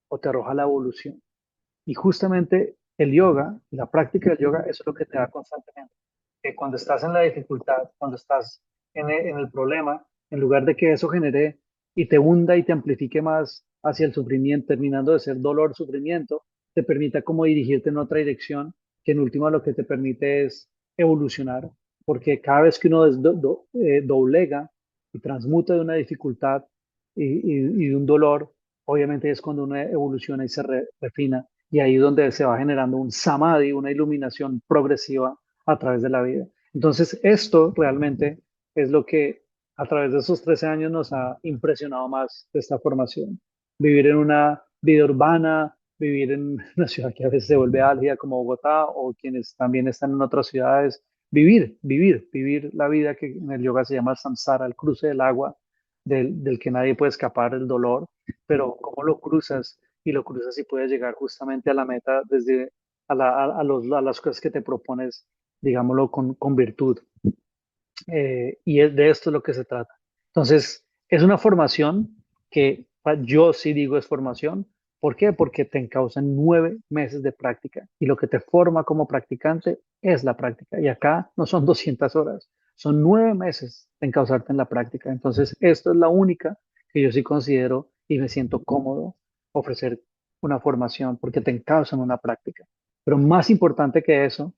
o te arroja la evolución. Y justamente el yoga, la práctica del yoga, eso es lo que te da constantemente. Que cuando estás en la dificultad, cuando estás en el problema, en lugar de que eso genere y te hunda y te amplifique más hacia el sufrimiento, terminando de ser dolor, sufrimiento, te permita como dirigirte en otra dirección, que en última lo que te permite es evolucionar, porque cada vez que uno doblega y transmuta de una dificultad y de un dolor, obviamente es cuando uno evoluciona y se refina, y ahí es donde se va generando un samadhi, una iluminación progresiva a través de la vida. Entonces, esto realmente es lo que a través de esos 13 años nos ha impresionado más de esta formación. Vivir en una vida urbana, vivir en una ciudad que a veces se vuelve álgida como Bogotá o quienes también están en otras ciudades, vivir la vida que en el yoga se llama el samsara, el cruce del agua, del que nadie puede escapar, el dolor, pero cómo lo cruzas y lo cruzas y puedes llegar justamente a la meta desde a las cosas que te propones, digámoslo, con virtud. Y de esto es lo que se trata. Entonces, es una formación que yo sí digo es formación. ¿Por qué? Porque te encausan 9 meses de práctica y lo que te forma como practicante es la práctica. Y acá no son 200 horas, son 9 meses de encauzarte en la práctica. Entonces, esto es la única que yo sí considero y me siento cómodo ofrecer una formación porque te encausan una práctica. Pero más importante que eso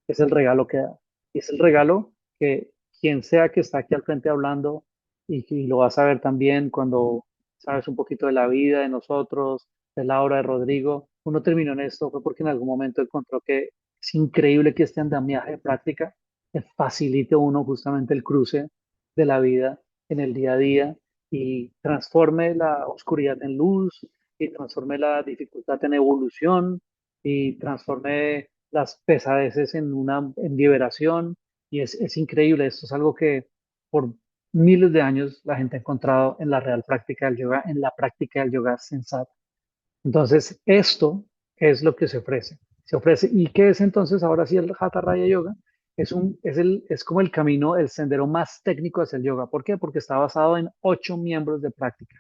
es el regalo que da. Y es el regalo que quien sea que está aquí al frente hablando y lo vas a ver también cuando sabes un poquito de la vida de nosotros, de Laura, de Rodrigo, uno terminó en esto fue porque en algún momento encontró que es increíble que este andamiaje de práctica te facilite a uno justamente el cruce de la vida en el día a día y transforme la oscuridad en luz y transforme la dificultad en evolución y transforme las pesadeces en liberación y es increíble. Esto es algo que por miles de años la gente ha encontrado en la real práctica del yoga, en la práctica del yoga sensata. Entonces, esto es lo que se ofrece. Se ofrece. ¿Y qué es entonces ahora sí el Hatha Raya Yoga? Es como el camino, el sendero más técnico hacia el yoga. ¿Por qué? Porque está basado en 8 miembros de práctica.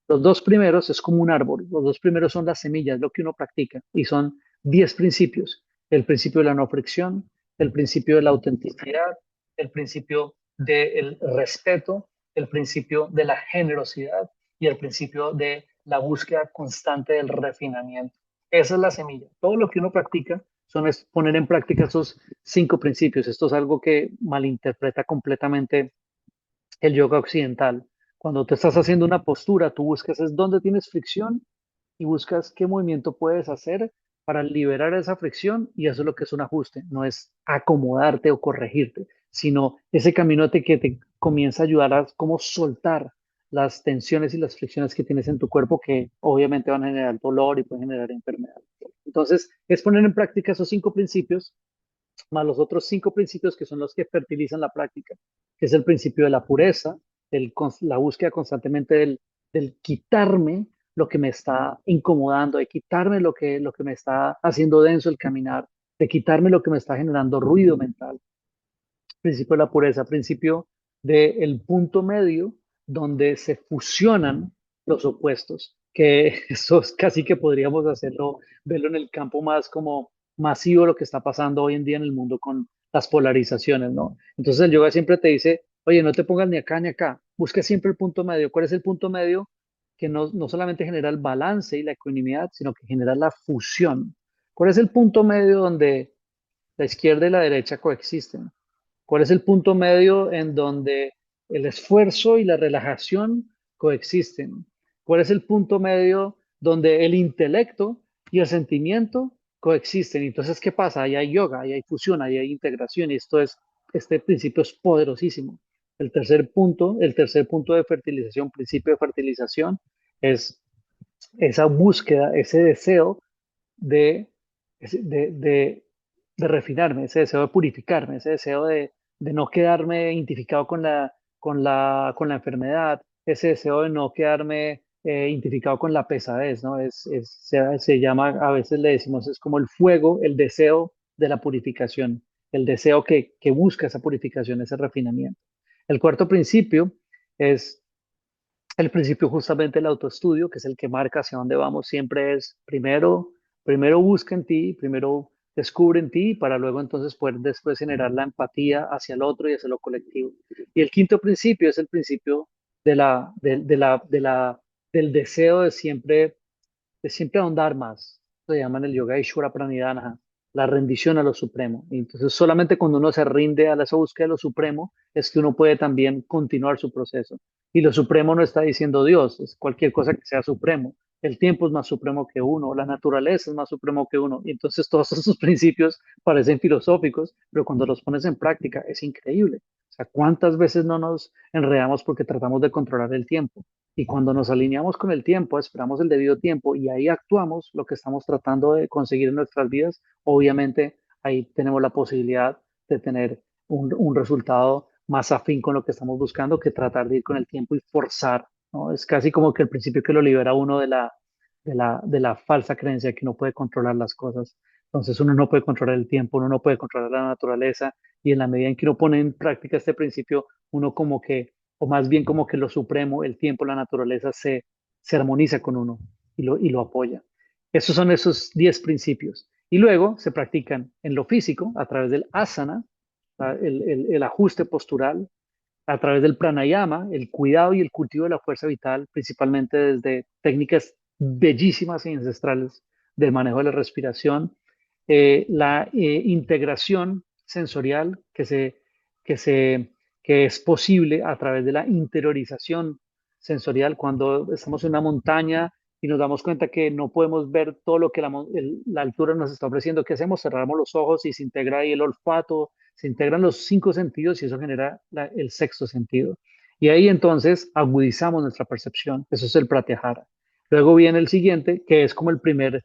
Los dos primeros es como un árbol. Los dos primeros son las semillas, lo que uno practica. Y son 10 principios. El principio de la no fricción, el principio de la autenticidad, el principio del respeto, el principio de la generosidad y el principio de la búsqueda constante del refinamiento. Esa es la semilla. Todo lo que uno practica es poner en práctica esos 5 principios. Esto es algo que malinterpreta completamente el yoga occidental. Cuando te estás haciendo una postura, tú buscas es dónde tienes fricción y buscas qué movimiento puedes hacer para liberar esa fricción y eso es lo que es un ajuste, no es acomodarte o corregirte, sino ese camino que te comienza a ayudar a cómo soltar las tensiones y las fricciones que tienes en tu cuerpo que obviamente van a generar dolor y pueden generar enfermedad. Entonces, es poner en práctica esos 5 principios más los otros 5 principios que son los que fertilizan la práctica, que es el principio de la pureza, la búsqueda constantemente del quitarme lo que me está incomodando, de quitarme lo que me está haciendo denso el caminar, de quitarme lo que me está generando ruido mental. Principio de la pureza, principio del punto medio donde se fusionan los opuestos, que eso es casi que podríamos hacerlo, verlo en el campo más como masivo lo que está pasando hoy en día en el mundo con las polarizaciones, ¿no? Entonces el yoga siempre te dice, oye, no te pongas ni acá ni acá, busca siempre el punto medio. ¿Cuál es el punto medio? Que no solamente genera el balance y la ecuanimidad, sino que genera la fusión. ¿Cuál es el punto medio donde la izquierda y la derecha coexisten? ¿Cuál es el punto medio en donde el esfuerzo y la relajación coexisten? ¿Cuál es el punto medio donde el intelecto y el sentimiento coexisten? Entonces, ¿qué pasa? Ahí hay yoga, ahí hay fusión, ahí hay integración y este principio es poderosísimo. El tercer punto de fertilización, principio de fertilización, es esa búsqueda, ese deseo de, de, de, de refinarme, ese deseo de purificarme, ese deseo de no quedarme identificado con la enfermedad, ese deseo de no quedarme identificado con la pesadez, ¿no? Se llama, a veces le decimos, es como el fuego, el deseo de la purificación, el deseo que busca esa purificación, ese refinamiento. El cuarto principio es el principio justamente del autoestudio, que es el que marca hacia dónde vamos. Siempre es primero busca en ti, primero descubre en ti, para luego entonces poder después generar la empatía hacia el otro y hacia lo colectivo. Y el quinto principio es el principio del deseo de siempre ahondar más. Se llama en el yoga Ishvara Pranidhana, la rendición a lo supremo. Y entonces solamente cuando uno se rinde a esa búsqueda de lo supremo es que uno puede también continuar su proceso. Y lo supremo no está diciendo Dios, es cualquier cosa que sea supremo. El tiempo es más supremo que uno, la naturaleza es más supremo que uno. Y entonces todos esos principios parecen filosóficos, pero cuando los pones en práctica es increíble. O sea, ¿cuántas veces no nos enredamos porque tratamos de controlar el tiempo? Y cuando nos alineamos con el tiempo, esperamos el debido tiempo y ahí actuamos lo que estamos tratando de conseguir en nuestras vidas, obviamente ahí tenemos la posibilidad de tener un resultado más afín con lo que estamos buscando que tratar de ir con el tiempo y forzar, ¿no? Es casi como que el principio que lo libera a uno de la falsa creencia que uno puede controlar las cosas. Entonces uno no puede controlar el tiempo, uno no puede controlar la naturaleza y en la medida en que uno pone en práctica este principio, uno como que o más bien como que lo supremo, el tiempo, la naturaleza se armoniza con uno y lo apoya. Esos son esos 10 principios. Y luego se practican en lo físico a través del asana, el ajuste postural, a través del pranayama, el cuidado y el cultivo de la fuerza vital, principalmente desde técnicas bellísimas y ancestrales del manejo de la respiración, la integración sensorial que, se, que es posible a través de la interiorización sensorial cuando estamos en una montaña y nos damos cuenta que no podemos ver todo lo que la altura nos está ofreciendo. ¿Qué hacemos? Cerramos los ojos y se integra ahí el olfato, se integran los 5 sentidos y eso genera el sexto sentido. Y ahí entonces agudizamos nuestra percepción. Eso es el pratyahara. Luego viene el siguiente, que es como el primer,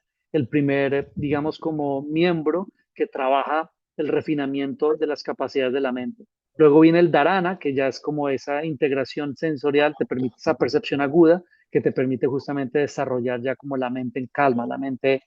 digamos, como miembro que trabaja el refinamiento de las capacidades de la mente. Luego viene el dharana, que ya es como esa integración sensorial, te permite esa percepción aguda, que te permite justamente desarrollar ya como la mente en calma, la mente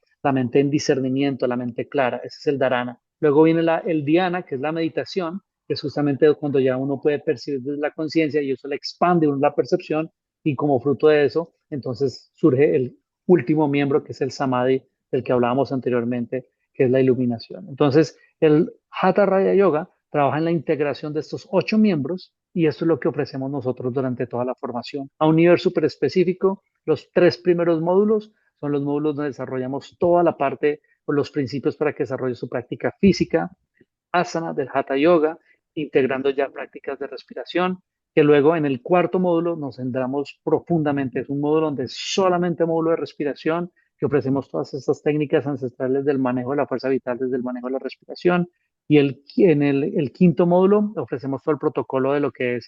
en discernimiento, la mente clara. Ese es el dharana. Luego viene el dhyana, que es la meditación, que es justamente cuando ya uno puede percibir desde la conciencia y eso le expande uno la percepción y como fruto de eso, entonces surge el último miembro, que es el samadhi, del que hablábamos anteriormente, que es la iluminación. Entonces, el Hatha Raya Yoga trabaja en la integración de estos 8 miembros y esto es lo que ofrecemos nosotros durante toda la formación. A un nivel súper específico, los 3 primeros módulos son los módulos donde desarrollamos toda la parte o los principios para que desarrolle su práctica física, asana del Hatha Yoga, integrando ya prácticas de respiración, que luego en el cuarto módulo nos centramos profundamente. Es un módulo donde es solamente módulo de respiración, que ofrecemos todas estas técnicas ancestrales del manejo de la fuerza vital desde el manejo de la respiración. Y en el quinto módulo ofrecemos todo el protocolo de lo que es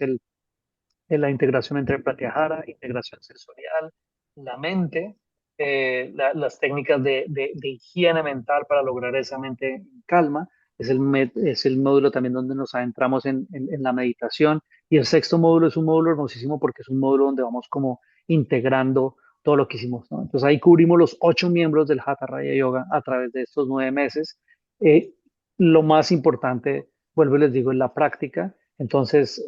la integración entre pratyahara, integración sensorial, la mente, las técnicas de higiene mental para lograr esa mente en calma. Es el módulo también donde nos adentramos en la meditación. Y el sexto módulo es un módulo hermosísimo porque es un módulo donde vamos como integrando todo lo que hicimos, ¿no? Entonces ahí cubrimos los 8 miembros del Hatha Raya Yoga a través de estos 9 meses. Eh, lo más importante, vuelvo y les digo, es la práctica. Entonces,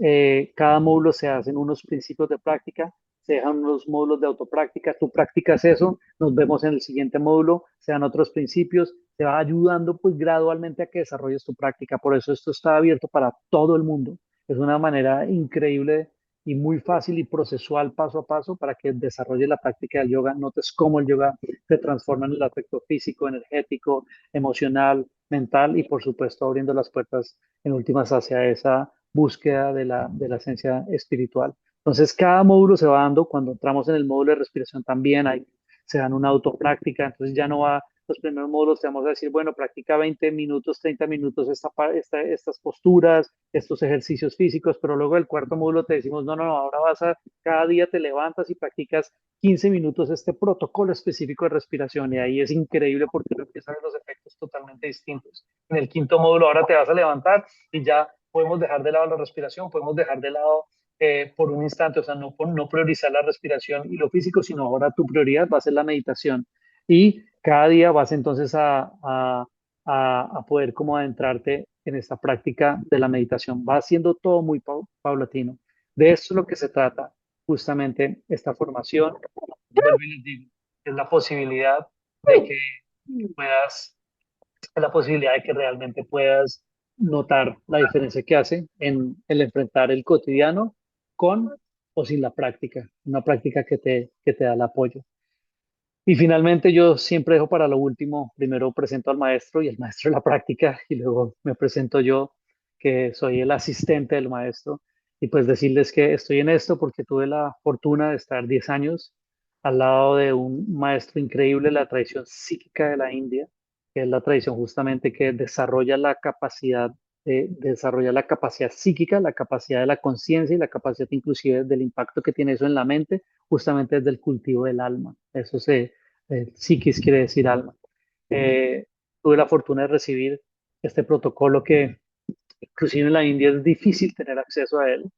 cada módulo se hacen unos principios de práctica, se dejan unos módulos de autopráctica, tú practicas eso, nos vemos en el siguiente módulo, se dan otros principios, te va ayudando pues gradualmente a que desarrolles tu práctica. Por eso esto está abierto para todo el mundo. Es una manera increíble y muy fácil y procesual paso a paso para que desarrolles la práctica del yoga, notes cómo el yoga te transforma en el aspecto físico, energético, emocional, mental y por supuesto abriendo las puertas en últimas hacia esa búsqueda de la esencia espiritual. Entonces, cada módulo se va dando, cuando entramos en el módulo de respiración también se dan una autopráctica, entonces ya no va, los primeros módulos te vamos a decir, bueno, practica 20 minutos, 30 minutos estas posturas, estos ejercicios físicos, pero luego el cuarto módulo te decimos, no, no, no, ahora cada día te levantas y practicas 15 minutos este protocolo específico de respiración y ahí es increíble porque empiezan los efectos totalmente distintos. En el quinto módulo ahora te vas a levantar y ya podemos dejar de lado la respiración, podemos dejar de lado por un instante, o sea, no priorizar la respiración y lo físico, sino ahora tu prioridad va a ser la meditación. Y cada día vas entonces a poder como adentrarte en esta práctica de la meditación. Va siendo todo muy paulatino. De esto es lo que se trata justamente esta formación. Vuelvo y les digo, es la posibilidad de que puedas, es la posibilidad de que realmente puedas notar la diferencia que hace en el enfrentar el cotidiano con o sin la práctica, una práctica que te da el apoyo. Y finalmente yo siempre dejo para lo último, primero presento al maestro y el maestro de la práctica y luego me presento yo, que soy el asistente del maestro, y pues decirles que estoy en esto porque tuve la fortuna de estar 10 años al lado de un maestro increíble de la tradición psíquica de la India, que es la tradición justamente que desarrolla la capacidad desarrolla la capacidad psíquica, la capacidad de la conciencia y la capacidad inclusive del impacto que tiene eso en la mente, justamente desde el cultivo del alma. Eso se, psiquis quiere decir alma. Eh, Tuve la fortuna de recibir este protocolo que inclusive en la India es difícil tener acceso a él,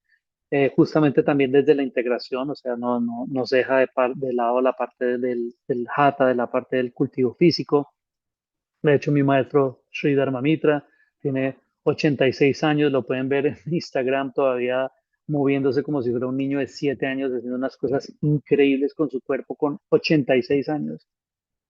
justamente también desde la integración, o sea, no se deja de lado la parte del hatha, de la parte del cultivo físico. De hecho, mi maestro Sri Dharma Mitra tiene 86 años, lo pueden ver en Instagram todavía moviéndose como si fuera un niño de 7 años, haciendo unas cosas increíbles con su cuerpo con 86 años.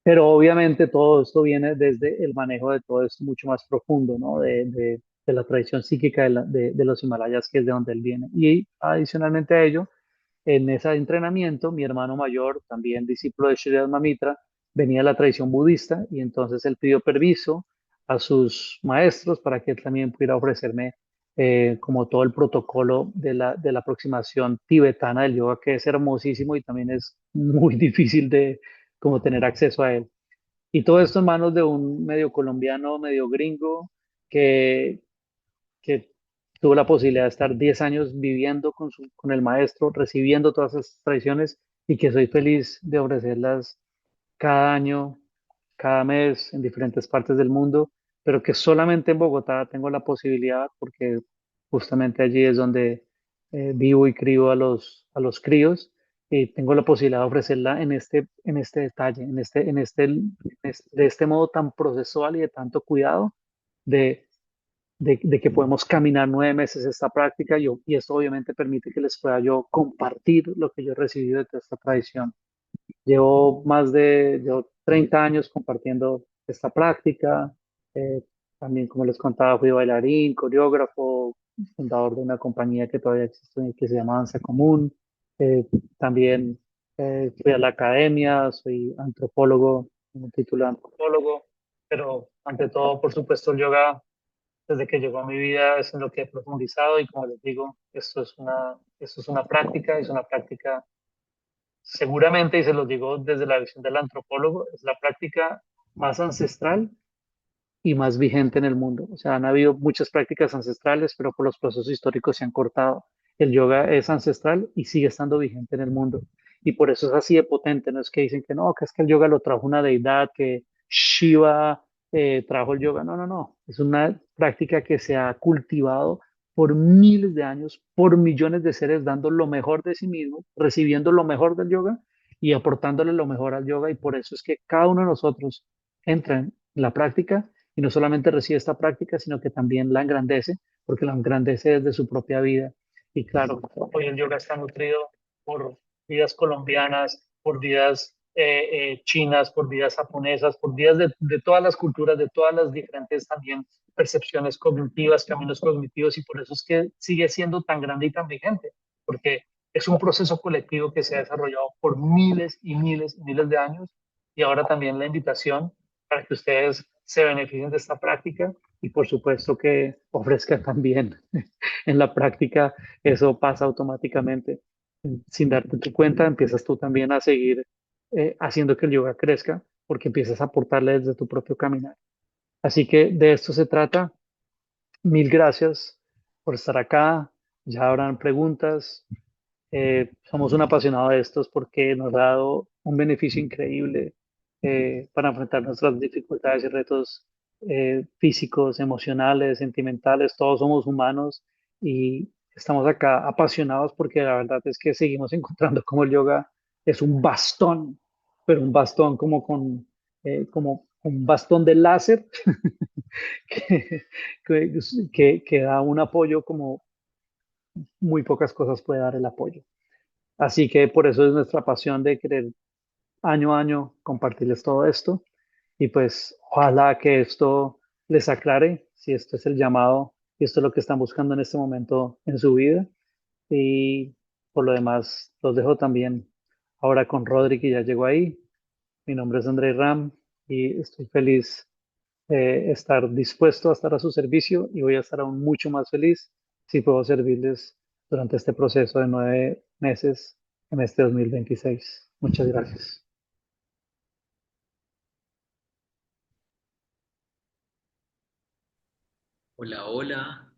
Pero obviamente todo esto viene desde el manejo de todo esto mucho más profundo, ¿no? De la tradición psíquica de los Himalayas, que es de donde él viene. Y adicionalmente a ello, en ese entrenamiento, mi hermano mayor, también discípulo de Sri Mitra, venía de la tradición budista y entonces él pidió permiso a sus maestros para que él también pudiera ofrecerme como todo el protocolo de la aproximación tibetana del yoga, que es hermosísimo y también es muy difícil de como tener acceso a él. Y todo esto en manos de un medio colombiano, medio gringo, que, que tuvo la posibilidad de estar 10 años viviendo con el maestro, recibiendo todas esas tradiciones y que soy feliz de ofrecerlas cada año, cada mes en diferentes partes del mundo, pero que solamente en Bogotá tengo la posibilidad porque justamente allí es donde vivo y crío a los críos y tengo la posibilidad de ofrecerla en este detalle, de este modo tan procesual y de tanto cuidado de de que podemos caminar 9 meses esta práctica y esto obviamente permite que les pueda yo compartir lo que yo he recibido de toda esta tradición. Llevo 30 años compartiendo esta práctica. eh, También, como les contaba, fui bailarín, coreógrafo, fundador de una compañía que todavía existe que se llama Danza Común. También fui a la academia, soy antropólogo, un título de antropólogo, pero ante todo, por supuesto, el yoga desde que llegó a mi vida es en lo que he profundizado y como les digo, esto es una práctica seguramente, y se los digo desde la visión del antropólogo, es la práctica más ancestral y más vigente en el mundo. O sea, han habido muchas prácticas ancestrales, pero por los procesos históricos se han cortado. El yoga es ancestral y sigue estando vigente en el mundo. Y por eso es así de potente. No es que dicen que no, que es que el yoga lo trajo una deidad, que Shiva trajo el yoga. No, no, no. Es una práctica que se ha cultivado por miles de años, por millones de seres, dando lo mejor de sí mismo, recibiendo lo mejor del yoga y aportándole lo mejor al yoga. Y por eso es que cada uno de nosotros entra en la práctica y no solamente recibe esta práctica, sino que también la engrandece, porque la engrandece desde su propia vida. Y claro, hoy el yoga está nutrido por vidas colombianas, por vidas chinas, por vidas japonesas, por vidas de todas las culturas, de todas las diferentes también percepciones cognitivas, caminos cognitivos, y por eso es que sigue siendo tan grande y tan vigente, porque es un proceso colectivo que se ha desarrollado por miles y miles y miles de años, y ahora también la invitación para que ustedes se beneficien de esta práctica y por supuesto que ofrezcan también en la práctica, eso pasa automáticamente. Sin darte tu cuenta, empiezas tú también a seguir haciendo que el yoga crezca porque empiezas a aportarle desde tu propio caminar. Así que de esto se trata. Mil gracias por estar acá. Ya habrán preguntas. Somos un apasionado de estos porque nos ha dado un beneficio increíble para enfrentar nuestras dificultades y retos físicos, emocionales, sentimentales. Todos somos humanos y estamos acá apasionados porque la verdad es que seguimos encontrando como el yoga es un bastón, pero un bastón como un bastón de láser que, que da un apoyo como muy pocas cosas puede dar el apoyo. Así que por eso es nuestra pasión de querer año a año compartirles todo esto y pues ojalá que esto les aclare si esto es el llamado y esto es lo que están buscando en este momento en su vida. Y por lo demás, los dejo también ahora con Rodri, que ya llegó ahí. Mi nombre es André Ram y estoy feliz de estar dispuesto a estar a su servicio y voy a estar aún mucho más feliz si puedo servirles durante este proceso de 9 meses en este 2026. Muchas gracias. Hola, hola.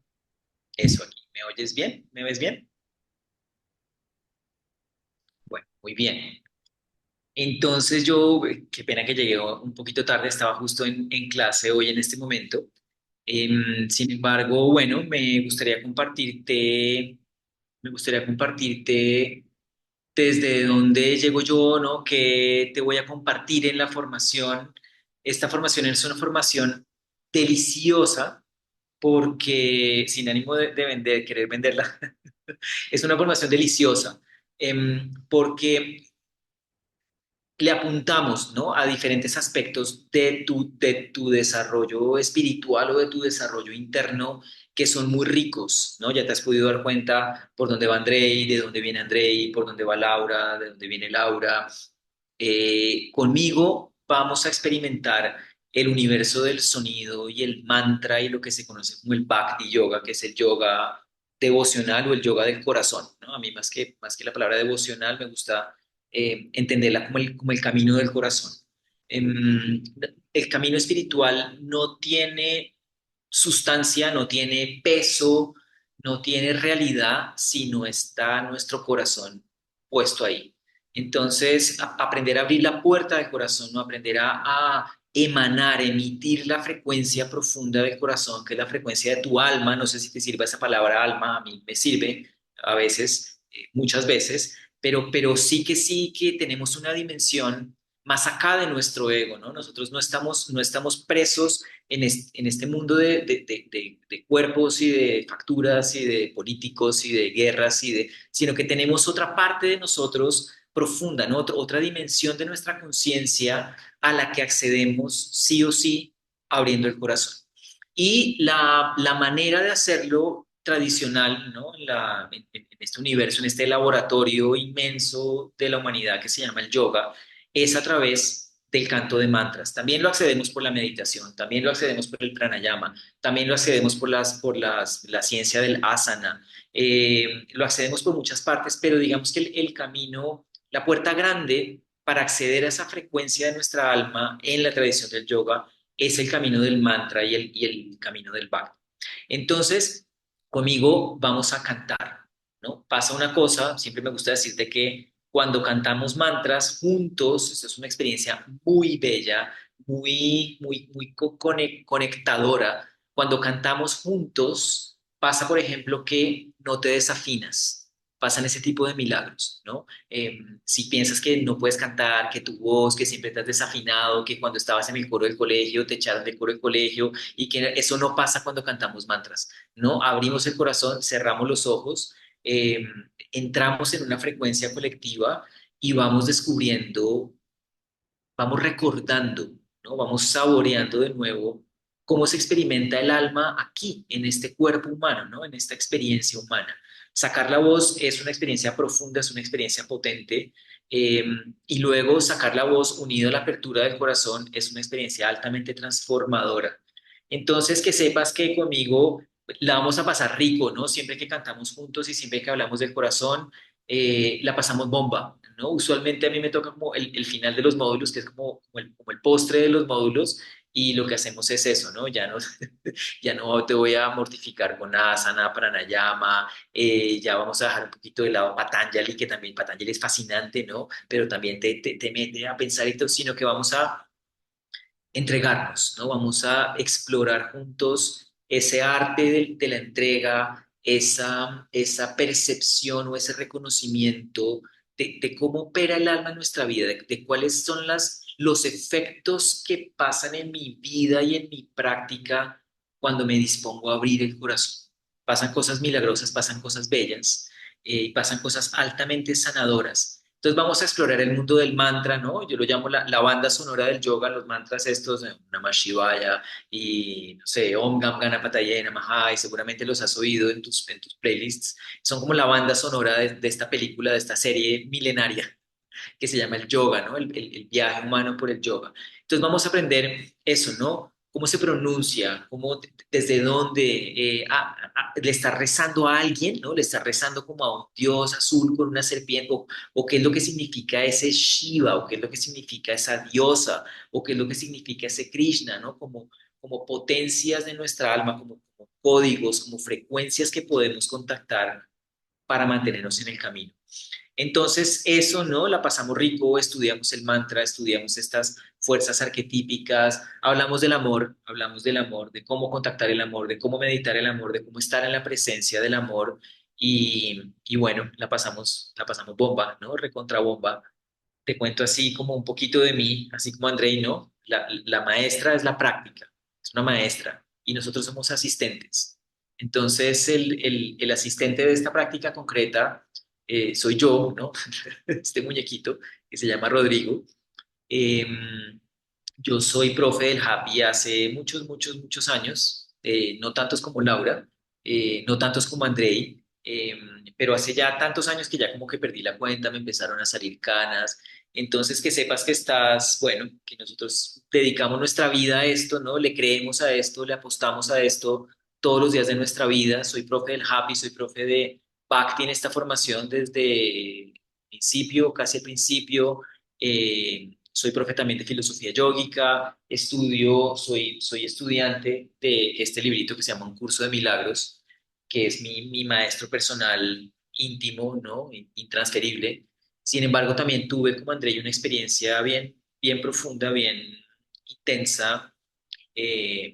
Eso aquí. ¿Me oyes bien? ¿Me ves bien? Bueno, muy bien. Entonces yo, qué pena que llegué un poquito tarde, estaba justo en clase hoy en este momento. Sin embargo, bueno, me gustaría compartirte desde dónde llego yo, ¿no? ¿Qué te voy a compartir en la formación? Esta formación es una formación deliciosa porque, sin ánimo de vender, querer venderla, es una formación deliciosa, porque le apuntamos, ¿no? A diferentes aspectos de tu desarrollo espiritual o de tu desarrollo interno que son muy ricos, ¿no? Ya te has podido dar cuenta por dónde va Andrei, de dónde viene Andrei, por dónde va Laura, de dónde viene Laura. Conmigo vamos a experimentar el universo del sonido y el mantra y lo que se conoce como el Bhakti Yoga, que es el yoga devocional o el yoga del corazón, ¿no? A mí más que la palabra devocional me gusta entenderla como el camino del corazón. Em, el camino espiritual no tiene sustancia, no tiene peso, no tiene realidad si no está nuestro corazón puesto ahí. Entonces, aprender a abrir la puerta del corazón, no aprender a emanar, emitir la frecuencia profunda del corazón, que es la frecuencia de tu alma. No sé si te sirva esa palabra alma, a mí me sirve a veces, muchas veces, pero sí que tenemos una dimensión más acá de nuestro ego, ¿no? Nosotros no estamos presos en este mundo de cuerpos y de facturas y de políticos y de guerras sino que tenemos otra parte de nosotros profunda, ¿no? Otra dimensión de nuestra conciencia a la que accedemos sí o sí abriendo el corazón. Y la manera de hacerlo tradicional, ¿no? En este universo, en este laboratorio inmenso de la humanidad que se llama el yoga, es a través del canto de mantras. También lo accedemos por la meditación, también lo accedemos por el pranayama, también lo accedemos la ciencia del asana, lo accedemos por muchas partes, pero digamos que el camino, la puerta grande para acceder a esa frecuencia de nuestra alma en la tradición del yoga es el camino del mantra y el camino del bhakti. Entonces, conmigo vamos a cantar, ¿no? Pasa una cosa, siempre me gusta decirte que cuando cantamos mantras juntos, esto es una experiencia muy bella, muy, muy, muy conectadora. Cuando cantamos juntos, pasa, por ejemplo, que no te desafinas. Pasan ese tipo de milagros, ¿no? Si piensas que no puedes cantar, que tu voz, que siempre te has desafinado, que cuando estabas en el coro del colegio te echaron del coro del colegio y que eso no pasa cuando cantamos mantras, ¿no? Abrimos el corazón, cerramos los ojos, eh, entramos en una frecuencia colectiva y vamos descubriendo, vamos recordando, ¿no? Vamos saboreando de nuevo cómo se experimenta el alma aquí, en este cuerpo humano, ¿no? En esta experiencia humana. Sacar la voz es una experiencia profunda, es una experiencia potente, eh, y luego sacar la voz unido a la apertura del corazón es una experiencia altamente transformadora. Entonces, que sepas que conmigo la vamos a pasar rico, ¿no? Siempre que cantamos juntos y siempre que hablamos del corazón, la pasamos bomba, ¿no? Usualmente a mí me toca como el final de los módulos, que es como el postre de los módulos, y lo que hacemos es eso, ¿no? Ya no te voy a mortificar con asana, pranayama, ya vamos a dejar un poquito de lado Patanjali, que también Patanjali es fascinante, ¿no? Pero también te mete a pensar esto, sino que vamos a entregarnos, ¿no? Vamos a explorar juntos ese arte de la entrega, esa percepción o ese reconocimiento de cómo opera el alma en nuestra vida, de cuáles son los efectos que pasan en mi vida y en mi práctica cuando me dispongo a abrir el corazón. Pasan cosas milagrosas, pasan cosas bellas, pasan cosas altamente sanadoras. Entonces vamos a explorar el mundo del mantra, ¿no? Yo lo llamo la banda sonora del yoga, los mantras estos, Namah Shivaya y, no sé, Om Gam Ganapataye Namaha, y seguramente los has oído en tus playlists. Son como la banda sonora de esta película, de esta serie milenaria que se llama el yoga, ¿no? El viaje humano por el yoga. Entonces vamos a aprender eso, ¿no? Cómo se pronuncia, cómo, desde dónde le está rezando a alguien, ¿no? Le está rezando como a un dios azul con una serpiente, o qué es lo que significa ese Shiva, o qué es lo que significa esa diosa, o qué es lo que significa ese Krishna, ¿no? Como potencias de nuestra alma, como códigos, como frecuencias que podemos contactar para mantenernos en el camino. Entonces, eso, ¿no? La pasamos rico, estudiamos el mantra, estudiamos estas fuerzas arquetípicas, hablamos del amor, de cómo contactar el amor, de cómo meditar el amor, de cómo estar en la presencia del amor y bueno, la pasamos bomba, ¿no? Recontra bomba. Te cuento así como un poquito de mí, así como Andrei, ¿no? La maestra es la práctica, es una maestra y nosotros somos asistentes. Entonces, el asistente de esta práctica concreta soy yo, ¿no? Este muñequito que se llama Rodrigo. Eh, yo soy profe del Happy hace muchos, muchos, muchos años, no tantos como Laura, no tantos como Andrei, pero hace ya tantos años que ya como que perdí la cuenta, me empezaron a salir canas. Entonces, que sepas que estás, bueno, que nosotros dedicamos nuestra vida a esto, ¿no? Le creemos a esto, le apostamos a esto todos los días de nuestra vida. Soy profe del Happy, soy profe de Bhakti en esta formación desde el principio, casi el principio. Soy profe también de filosofía yógica, soy estudiante de este librito que se llama Un Curso de Milagros, que es mi maestro personal íntimo, ¿no? Intransferible. Sin embargo, también tuve como André una experiencia bien, bien profunda, bien intensa,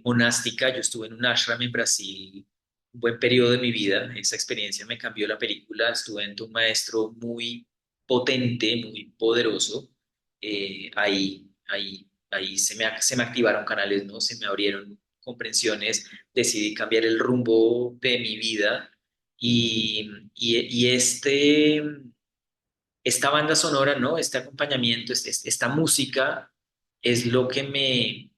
monástica. Yo estuve en un ashram en Brasil un buen periodo de mi vida. Esa experiencia me cambió la película. Estuve ante un maestro muy potente, muy poderoso. Ahí se me activaron canales, ¿no? Se me abrieron comprensiones. Decidí cambiar el rumbo de mi vida y esta banda sonora, ¿no? Este acompañamiento, esta música es lo que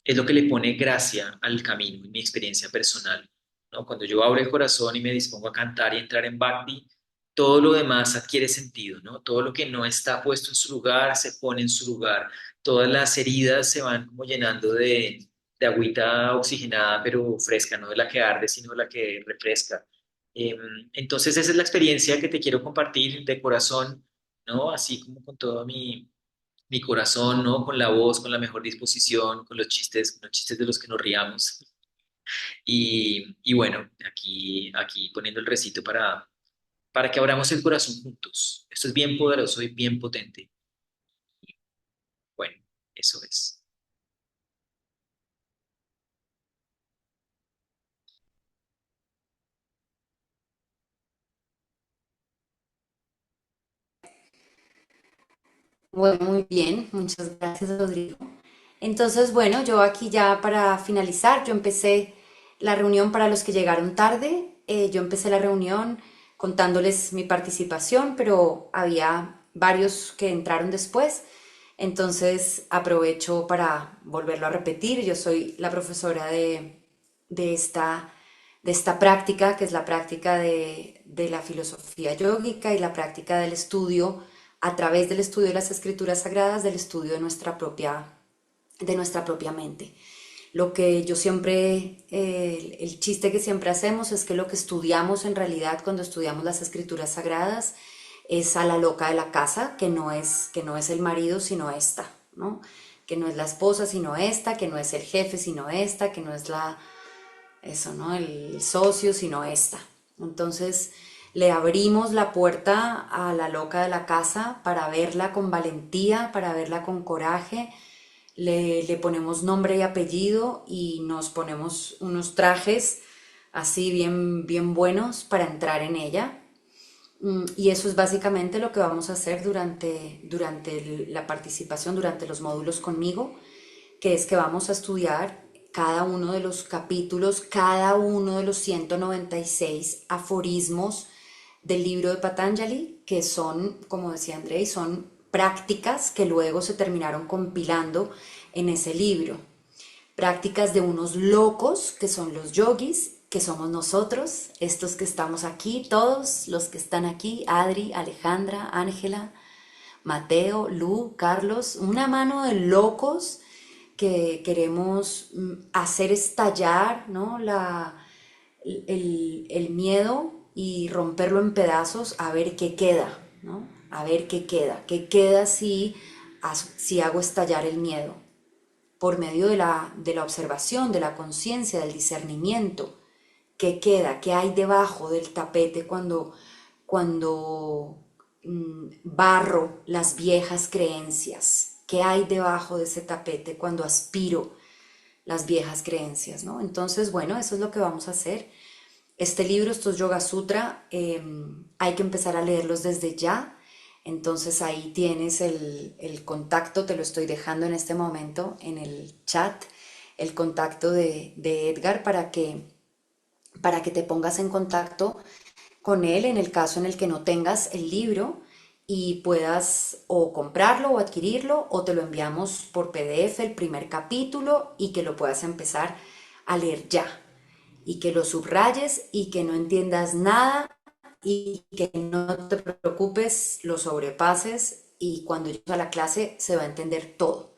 es lo que le pone gracia al camino, en mi experiencia personal, ¿no? Cuando yo abro el corazón y me dispongo a cantar y entrar en Bhakti, todo lo demás adquiere sentido, ¿no? Todo lo que no está puesto en su lugar se pone en su lugar. Todas las heridas se van como llenando de agüita oxigenada, pero fresca, no de la que arde, sino de la que refresca. Entonces esa es la experiencia que te quiero compartir de corazón, ¿no? Así como con todo mi corazón, ¿no? Con la voz, con la mejor disposición, con los chistes de los que nos riamos. Y bueno, aquí poniendo el recito para que abramos el corazón juntos. Esto es bien poderoso y bien potente. Bueno, eso es. Bueno, muy bien, muchas gracias, Rodrigo. Entonces, bueno, yo aquí ya para finalizar, yo empecé la reunión para los que llegaron tarde. Yo empecé la reunión contándoles mi participación, pero había varios que entraron después. Entonces aprovecho para volverlo a repetir. Yo soy la profesora de esta, de esta práctica, que es la práctica de la filosofía yógica y la práctica del estudio, a través del estudio de las escrituras sagradas, del estudio de nuestra propia mente. Lo que yo siempre, el chiste que siempre hacemos es que lo que estudiamos en realidad cuando estudiamos las escrituras sagradas es a la loca de la casa, que no es el marido, sino esta, ¿no? Que no es la esposa, sino esta, que no es el jefe, sino esta, que no es eso, ¿no? El socio, sino esta. Entonces le abrimos la puerta a la loca de la casa para verla con valentía, para verla con coraje. Le ponemos nombre y apellido y nos ponemos unos trajes así bien, bien buenos para entrar en ella. Y eso es básicamente lo que vamos a hacer durante la participación, durante los módulos conmigo, que es que vamos a estudiar cada uno de los capítulos, cada uno de los 196 aforismos del libro de Patanjali, que son, como decía Andrei, son prácticas que luego se terminaron compilando en ese libro. Prácticas de unos locos, que son los yogis, que somos nosotros, estos que estamos aquí, todos los que están aquí, Adri, Alejandra, Ángela, Mateo, Lu, Carlos, una mano de locos que queremos hacer estallar, ¿no? el miedo y romperlo en pedazos a ver qué queda, ¿no? A ver qué queda si hago estallar el miedo por medio de la observación, de la conciencia, del discernimiento. ¿Qué queda? ¿Qué hay debajo del tapete cuando barro las viejas creencias? ¿Qué hay debajo de ese tapete cuando aspiro las viejas creencias, ¿no? Entonces, bueno, eso es lo que vamos a hacer. Este libro, estos Yoga Sutra, hay que empezar a leerlos desde ya. Entonces ahí tienes el contacto, te lo estoy dejando en este momento en el chat, el contacto de Edgar para que te pongas en contacto con él en el caso en el que no tengas el libro y puedas o comprarlo o adquirirlo o te lo enviamos por PDF el primer capítulo y que lo puedas empezar a leer ya y que lo subrayes y que no entiendas nada y que no te preocupes, lo sobrepases y cuando llegues a la clase se va a entender todo.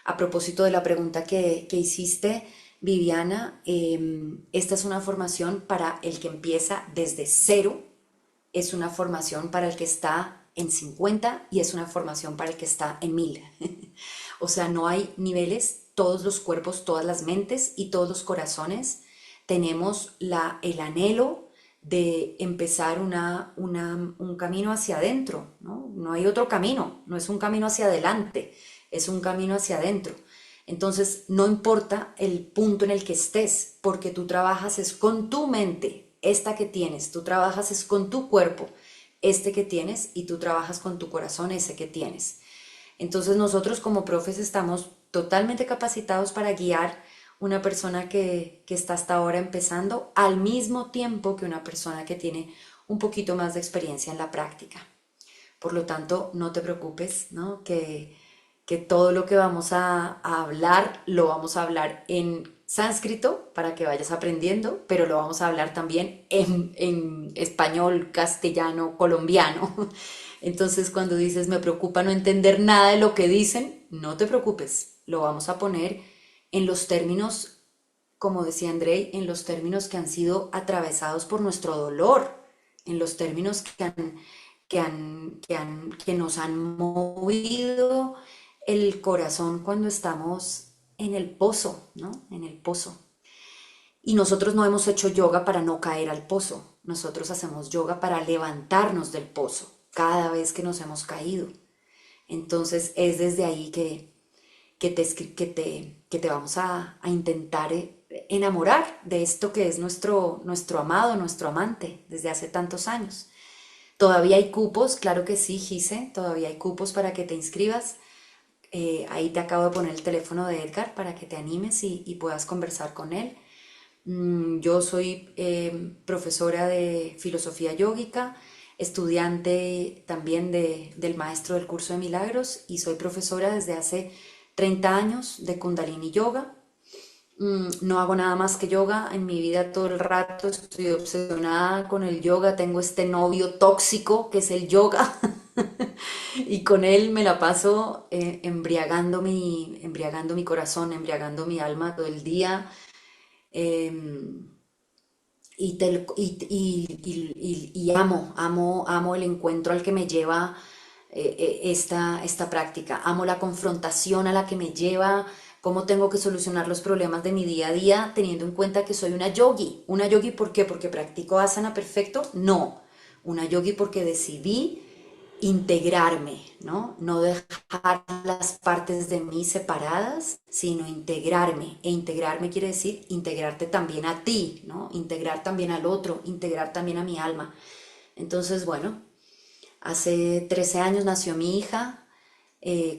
A propósito de la pregunta que hiciste, Viviana, esta es una formación para el que empieza desde cero, es una formación para el que está en 50 y es una formación para el que está en 1000. O sea, no hay niveles, todos los cuerpos, todas las mentes y todos los corazones tenemos el anhelo de empezar un camino hacia adentro, ¿no? No hay otro camino, no es un camino hacia adelante, es un camino hacia adentro. Entonces, no importa el punto en el que estés, porque tú trabajas es con tu mente, esta que tienes, tú trabajas es con tu cuerpo, este que tienes, y tú trabajas con tu corazón, ese que tienes. Entonces, nosotros como profes estamos totalmente capacitados para guiar una persona que está hasta ahora empezando, al mismo tiempo que una persona que tiene un poquito más de experiencia en la práctica. Por lo tanto, no te preocupes, ¿no? Que todo lo que vamos a hablar lo vamos a hablar en sánscrito para que vayas aprendiendo, pero lo vamos a hablar también en español, castellano, colombiano. Entonces, cuando dices me preocupa no entender nada de lo que dicen, no te preocupes, lo vamos a poner en los términos, como decía Andrei, en los términos que han sido atravesados por nuestro dolor, en los términos que nos han movido el corazón cuando estamos en el pozo, ¿no? En el pozo. Y nosotros no hemos hecho yoga para no caer al pozo, nosotros hacemos yoga para levantarnos del pozo cada vez que nos hemos caído. Entonces es desde ahí que te vamos a intentar enamorar de esto que es nuestro amado, nuestro amante, desde hace tantos años. Todavía hay cupos, claro que sí, Gise, todavía hay cupos para que te inscribas. Ahí te acabo de poner el teléfono de Edgar para que te animes y puedas conversar con él. Yo soy profesora de filosofía yógica, estudiante también del maestro del curso de milagros y soy profesora desde hace 30 años de Kundalini Yoga. No hago nada más que yoga en mi vida todo el rato, estoy obsesionada con el yoga, tengo este novio tóxico que es el yoga y con él me la paso embriagando mi corazón, embriagando mi alma todo el día. em, y amo el encuentro al que me lleva esta práctica. Amo la confrontación a la que me lleva, cómo tengo que solucionar los problemas de mi día a día, teniendo en cuenta que soy una yogi. ¿Una yogi por qué? ¿Porque practico asana perfecto? No. Una yogi porque decidí integrarme, ¿no? No dejar las partes de mí separadas, sino integrarme. E integrarme quiere decir integrarte también a ti, ¿no? Integrar también al otro, integrar también a mi alma. Entonces, bueno, hace 13 años nació mi hija.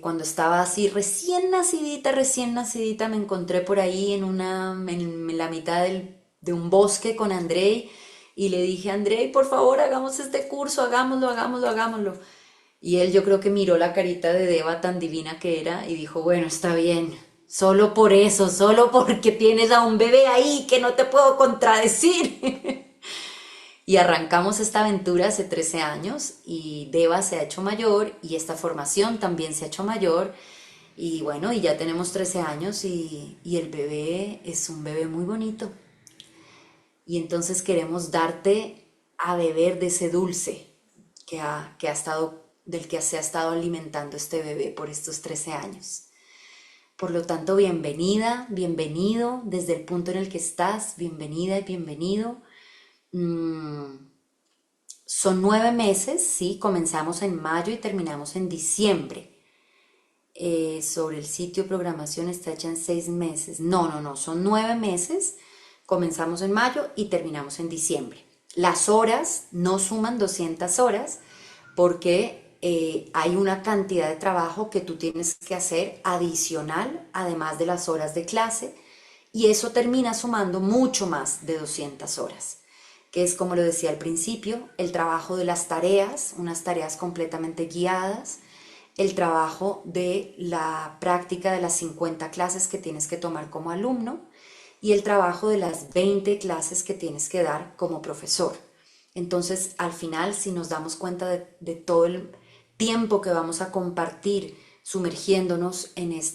Cuando estaba así recién nacidita, me encontré por ahí en la mitad de un bosque con Andrei y le dije, Andrei, por favor, hagamos este curso, hagámoslo, hagámoslo, hagámoslo. Y él yo creo que miró la carita de Deva tan divina que era y dijo, bueno, está bien, solo por eso, solo porque tienes a un bebé ahí que no te puedo contradecir. Y arrancamos esta aventura hace 13 años y Deva se ha hecho mayor y esta formación también se ha hecho mayor y bueno, y ya tenemos 13 años y el bebé es un bebé muy bonito. Y entonces queremos darte a beber de ese dulce que ha estado, del que se ha estado alimentando este bebé por estos 13 años. Por lo tanto, bienvenida, bienvenido desde el punto en el que estás, bienvenida y bienvenido. Mm, Son 9 meses, sí, comenzamos en mayo y terminamos en diciembre. Sobre el sitio programación está hecha en 6 meses. No, no, no, son 9 meses. Comenzamos en mayo y terminamos en diciembre. Las horas no suman 200 horas porque hay una cantidad de trabajo que tú tienes que hacer adicional, además de las horas de clase, y eso termina sumando mucho más de 200 horas, que es como lo decía al principio, el trabajo de las tareas, unas tareas completamente guiadas, el trabajo de la práctica de las 50 clases que tienes que tomar como alumno y el trabajo de las 20 clases que tienes que dar como profesor. Entonces, al final, si nos damos cuenta de todo el tiempo que vamos a compartir sumergiéndonos en este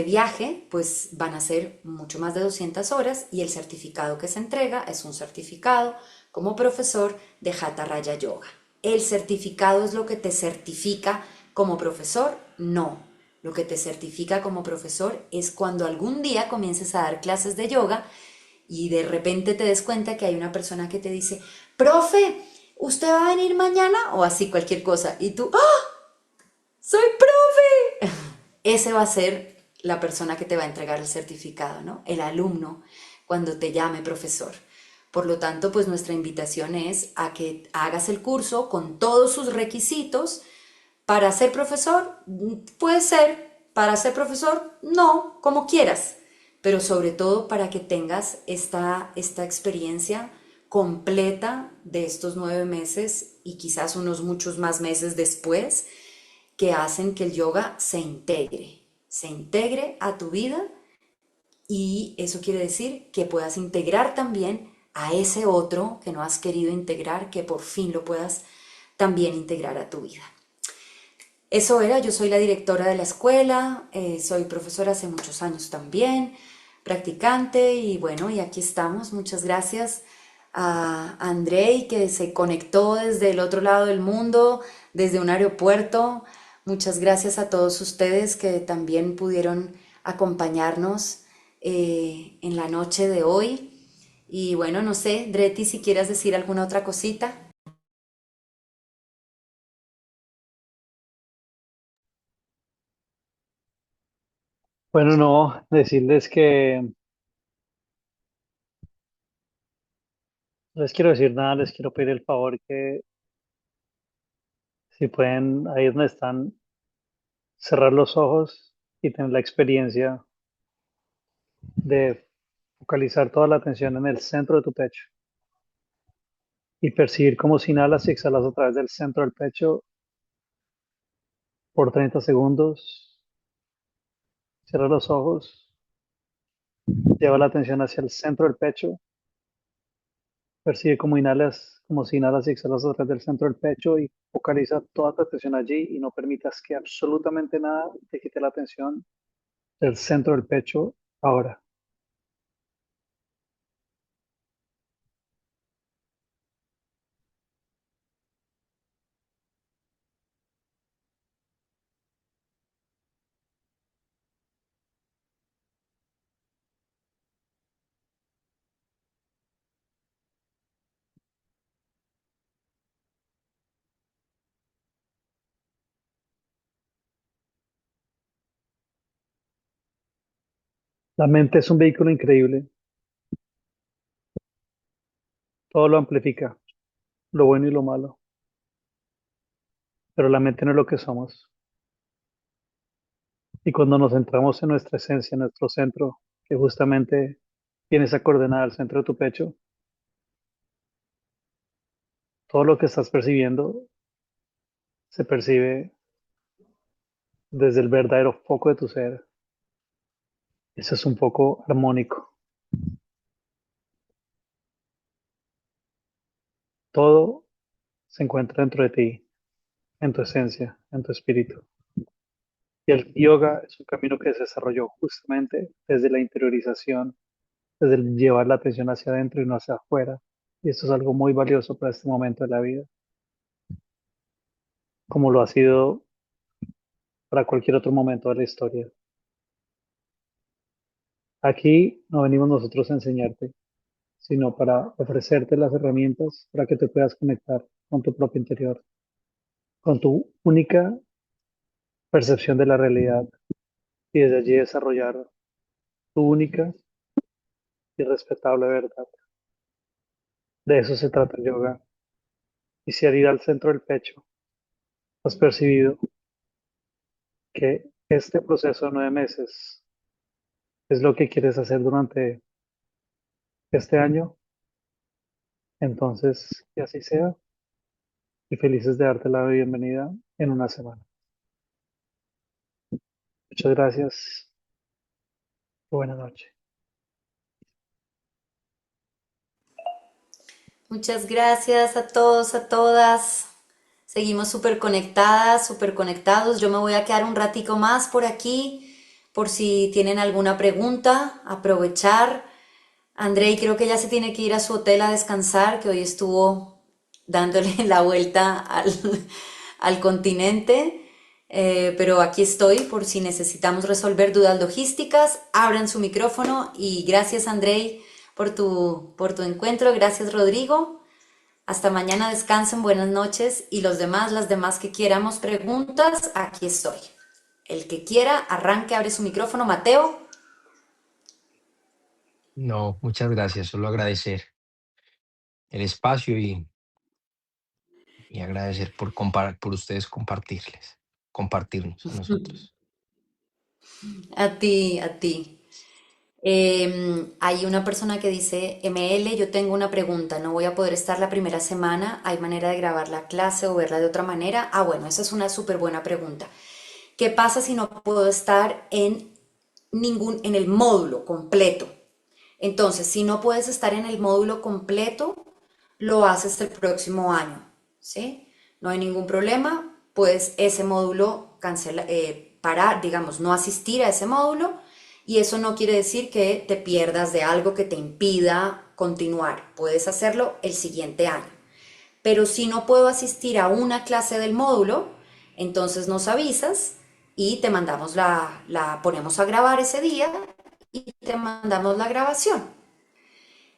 viaje, pues van a ser mucho más de 200 horas y el certificado que se entrega es un certificado como profesor de Hatha Raya Yoga. ¿El certificado es lo que te certifica como profesor? No. Lo que te certifica como profesor es cuando algún día comiences a dar clases de yoga y de repente te des cuenta que hay una persona que te dice, profe, ¿usted va a venir mañana? O así cualquier cosa. Y tú, ¡ah! ¡Soy profe! Ese va a ser la persona que te va a entregar el certificado, ¿no? El alumno cuando te llame profesor. Por lo tanto, pues nuestra invitación es a que hagas el curso con todos sus requisitos. Para ser profesor, puede ser. Para ser profesor, no, como quieras. Pero sobre todo para que tengas esta experiencia completa de estos 9 meses y quizás unos muchos más meses después que hacen que el yoga se integre a tu vida y eso quiere decir que puedas integrar también a ese otro que no has querido integrar, que por fin lo puedas también integrar a tu vida. Eso era, yo soy la directora de la escuela, soy profesora hace muchos años también, practicante y bueno, y aquí estamos. Muchas gracias a Andrei que se conectó desde el otro lado del mundo, desde un aeropuerto. Muchas gracias a todos ustedes que también pudieron acompañarnos en la noche de hoy. Y bueno, no sé, Dreti, si quieres decir alguna otra cosita. Bueno, no, decirles que no les quiero decir nada, les quiero pedir el favor que si pueden, ahí donde están, cerrar los ojos y tener la experiencia de focalizar toda la atención en el centro de tu pecho y percibir cómo si inhalas y exhalas a través del centro del pecho por 30 segundos. Cierra los ojos, lleva la atención hacia el centro del pecho, percibe cómo inhalas, como si inhalas y exhalas a través del centro del pecho y focaliza toda tu atención allí y no permitas que absolutamente nada te quite la atención del centro del pecho ahora. La mente es un vehículo increíble todo lo amplifica, lo bueno y lo malo, pero la mente no es lo que somos. Y cuando nos centramos en nuestra esencia, en nuestro centro, que justamente tiene esa coordenada al centro de tu pecho, todo lo que estás percibiendo se percibe desde el verdadero foco de tu ser. Eso es un poco armónico. Todo se encuentra dentro de ti, en tu esencia, en tu espíritu. Y el yoga es un camino que se desarrolló justamente desde la interiorización, desde el llevar la atención hacia adentro y no hacia afuera. Y esto es algo muy valioso para este momento de la vida, como lo ha sido para cualquier otro momento de la historia. Aquí no venimos nosotros a enseñarte, sino para ofrecerte las herramientas para que te puedas conectar con tu propio interior, con tu única percepción de la realidad y desde allí desarrollar tu única y respetable verdad. De eso se trata el yoga. Y si al ir al centro del pecho has percibido que este proceso de 9 meses es lo que quieres hacer durante este año, entonces que así sea y felices de darte la bienvenida en una semana. Muchas gracias. Buenas noches. Muchas gracias a todos, a todas. Seguimos súper conectadas, súper conectados. Yo me voy a quedar un ratico más por aquí, por si tienen alguna pregunta, aprovechar. Andrei creo que ya se tiene que ir a su hotel a descansar, que hoy estuvo dándole la vuelta al continente. Pero aquí estoy por si necesitamos resolver dudas logísticas. Abran su micrófono y gracias Andrei por tu encuentro. Gracias Rodrigo. Hasta mañana, descansen, buenas noches y los demás, las demás que quieramos preguntas, aquí estoy. El que quiera, arranque, abre su micrófono. Mateo. No, muchas gracias. Solo agradecer el espacio y agradecer por ustedes compartirnos a nosotros. A ti, a ti. Hay una persona que dice, ML, yo tengo una pregunta, no voy a poder estar la primera semana, ¿hay manera de grabar la clase o verla de otra manera? Ah, bueno, esa es una súper buena pregunta. ¿Qué pasa si no puedo estar en el módulo completo? Entonces, si no puedes estar en el módulo completo, lo haces el próximo año, ¿sí? No hay ningún problema, puedes ese módulo cancelar, parar, digamos, no asistir a ese módulo y eso no quiere decir que te pierdas de algo que te impida continuar. Puedes hacerlo el siguiente año. Pero si no puedo asistir a una clase del módulo, entonces nos avisas y te mandamos la ponemos a grabar ese día y te mandamos la grabación.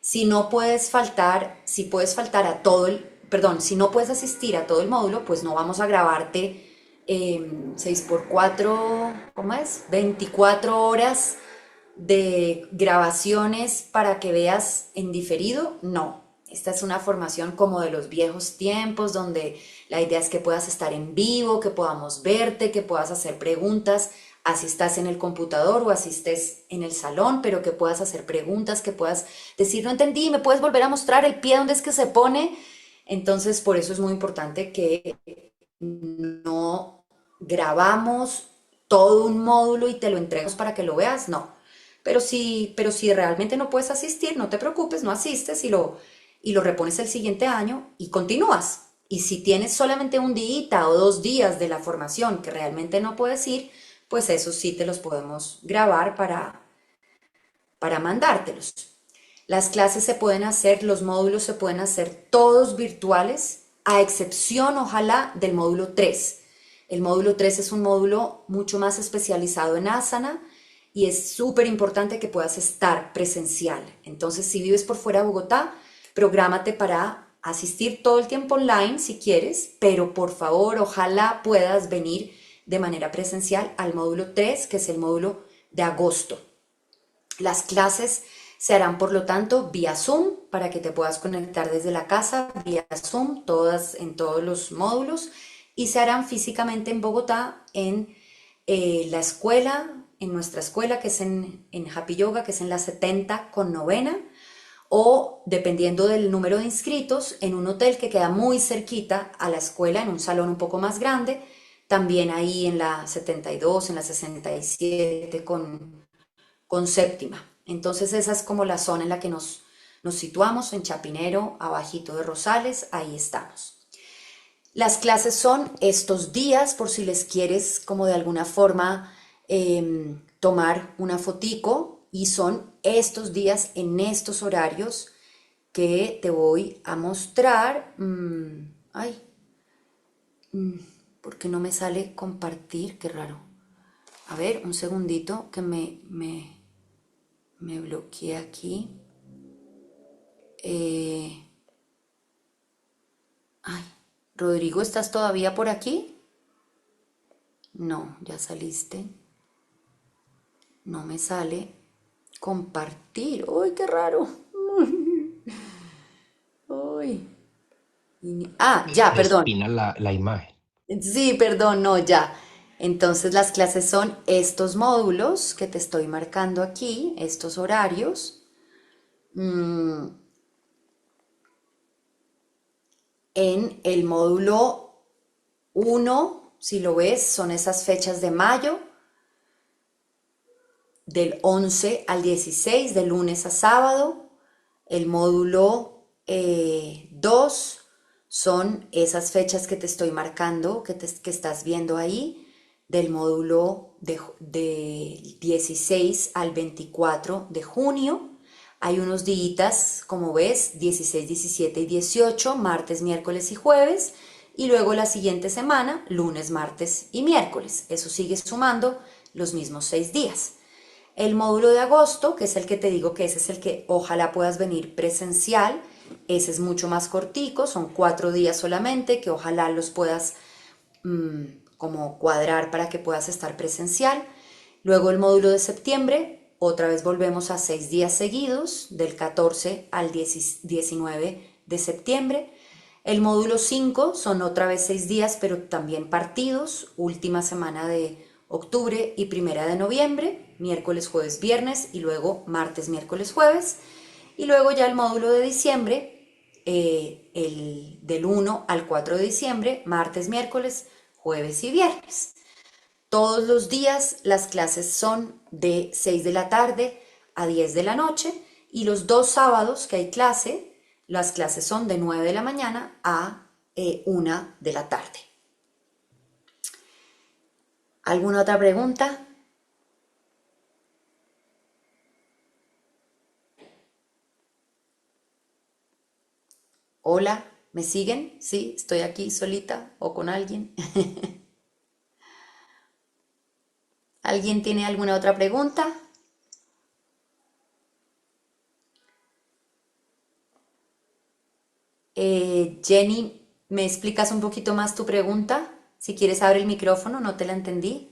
Si no puedes faltar, si puedes faltar a todo el, perdón, si no puedes asistir a todo el módulo, pues no vamos a grabarte 6 por 4, ¿cómo es? 24 horas de grabaciones para que veas en diferido, no. Esta es una formación como de los viejos tiempos, donde la idea es que puedas estar en vivo, que podamos verte, que puedas hacer preguntas, así estás en el computador o así estés en el salón, pero que puedas hacer preguntas, que puedas decir, no entendí, me puedes volver a mostrar el pie, dónde es que se pone. Entonces, por eso es muy importante que no grabamos todo un módulo y te lo entregamos para que lo veas, no. Pero si realmente no puedes asistir, no te preocupes, no asistes y lo repones el siguiente año y continúas. Y si tienes solamente un día o 2 días de la formación que realmente no puedes ir, pues eso sí te los podemos grabar para mandártelos. Las clases se pueden hacer, los módulos se pueden hacer todos virtuales, a excepción, ojalá, del módulo 3. El módulo 3 es un módulo mucho más especializado en asana y es súper importante que puedas estar presencial. Entonces, si vives por fuera de Bogotá, prográmate para asistir todo el tiempo online si quieres, pero por favor, ojalá puedas venir de manera presencial al módulo 3, que es el módulo de agosto. Las clases Se harán, por lo tanto, vía Zoom para que te puedas conectar desde la casa, vía Zoom, en todos los módulos, y se harán físicamente en Bogotá, en la escuela, en nuestra escuela, que es en Happy Yoga, que es en la 70 con novena, o dependiendo del número de inscritos, en un hotel que queda muy cerquita a la escuela, en un salón un poco más grande, también ahí en la 72, en la 67 con séptima. Entonces esa es como la zona en la que nos situamos, en Chapinero, abajito de Rosales, ahí estamos. Las clases son estos días, por si les quieres como de alguna forma tomar una fotico, y son estos días en estos horarios que te voy a mostrar. Ay, ¿por qué no me sale compartir? Qué raro. A ver, un segundito que me bloqueé aquí. Ay, Rodrigo, ¿estás todavía por aquí? No, ya saliste. No me sale compartir. ¡Uy, qué raro! ¡Uy! Ya, perdón. Despina la imagen. Sí, perdón, no, ya. Entonces las clases son estos módulos que te estoy marcando aquí, estos horarios. En el módulo 1, si lo ves, son esas fechas de mayo, del 11 al 16, de lunes a sábado. El módulo 2 son esas fechas que te estoy marcando, que estás viendo ahí, del módulo del 16 al 24 de junio. Hay unos días, como ves, 16, 17 y 18, martes, miércoles y jueves. Y luego la siguiente semana, lunes, martes y miércoles. Eso sigue sumando los mismos 6 días. El módulo de agosto, que es el que te digo que ese es el que ojalá puedas venir presencial, ese es mucho más cortico, son 4 días solamente, que ojalá los puedas como cuadrar para que puedas estar presencial. Luego el módulo de septiembre, otra vez volvemos a 6 días seguidos, del 14 al 19 de septiembre. El módulo 5 son otra vez 6 días, pero también partidos, última semana de octubre y primera de noviembre, miércoles, jueves, viernes, y luego martes, miércoles, jueves. Y luego ya el módulo de diciembre, el del 1 al 4 de diciembre, martes, miércoles, jueves y viernes. Todos los días las clases son de 6 de la tarde a 10 de la noche, y los 2 sábados que hay clase, las clases son de 9 de la mañana a 1 de la tarde. ¿Alguna otra pregunta? Hola, ¿me siguen? ¿Sí? ¿Estoy aquí solita o con alguien? ¿Alguien tiene alguna otra pregunta? Jenny, ¿me explicas un poquito más tu pregunta? Si quieres, abre el micrófono, no te la entendí.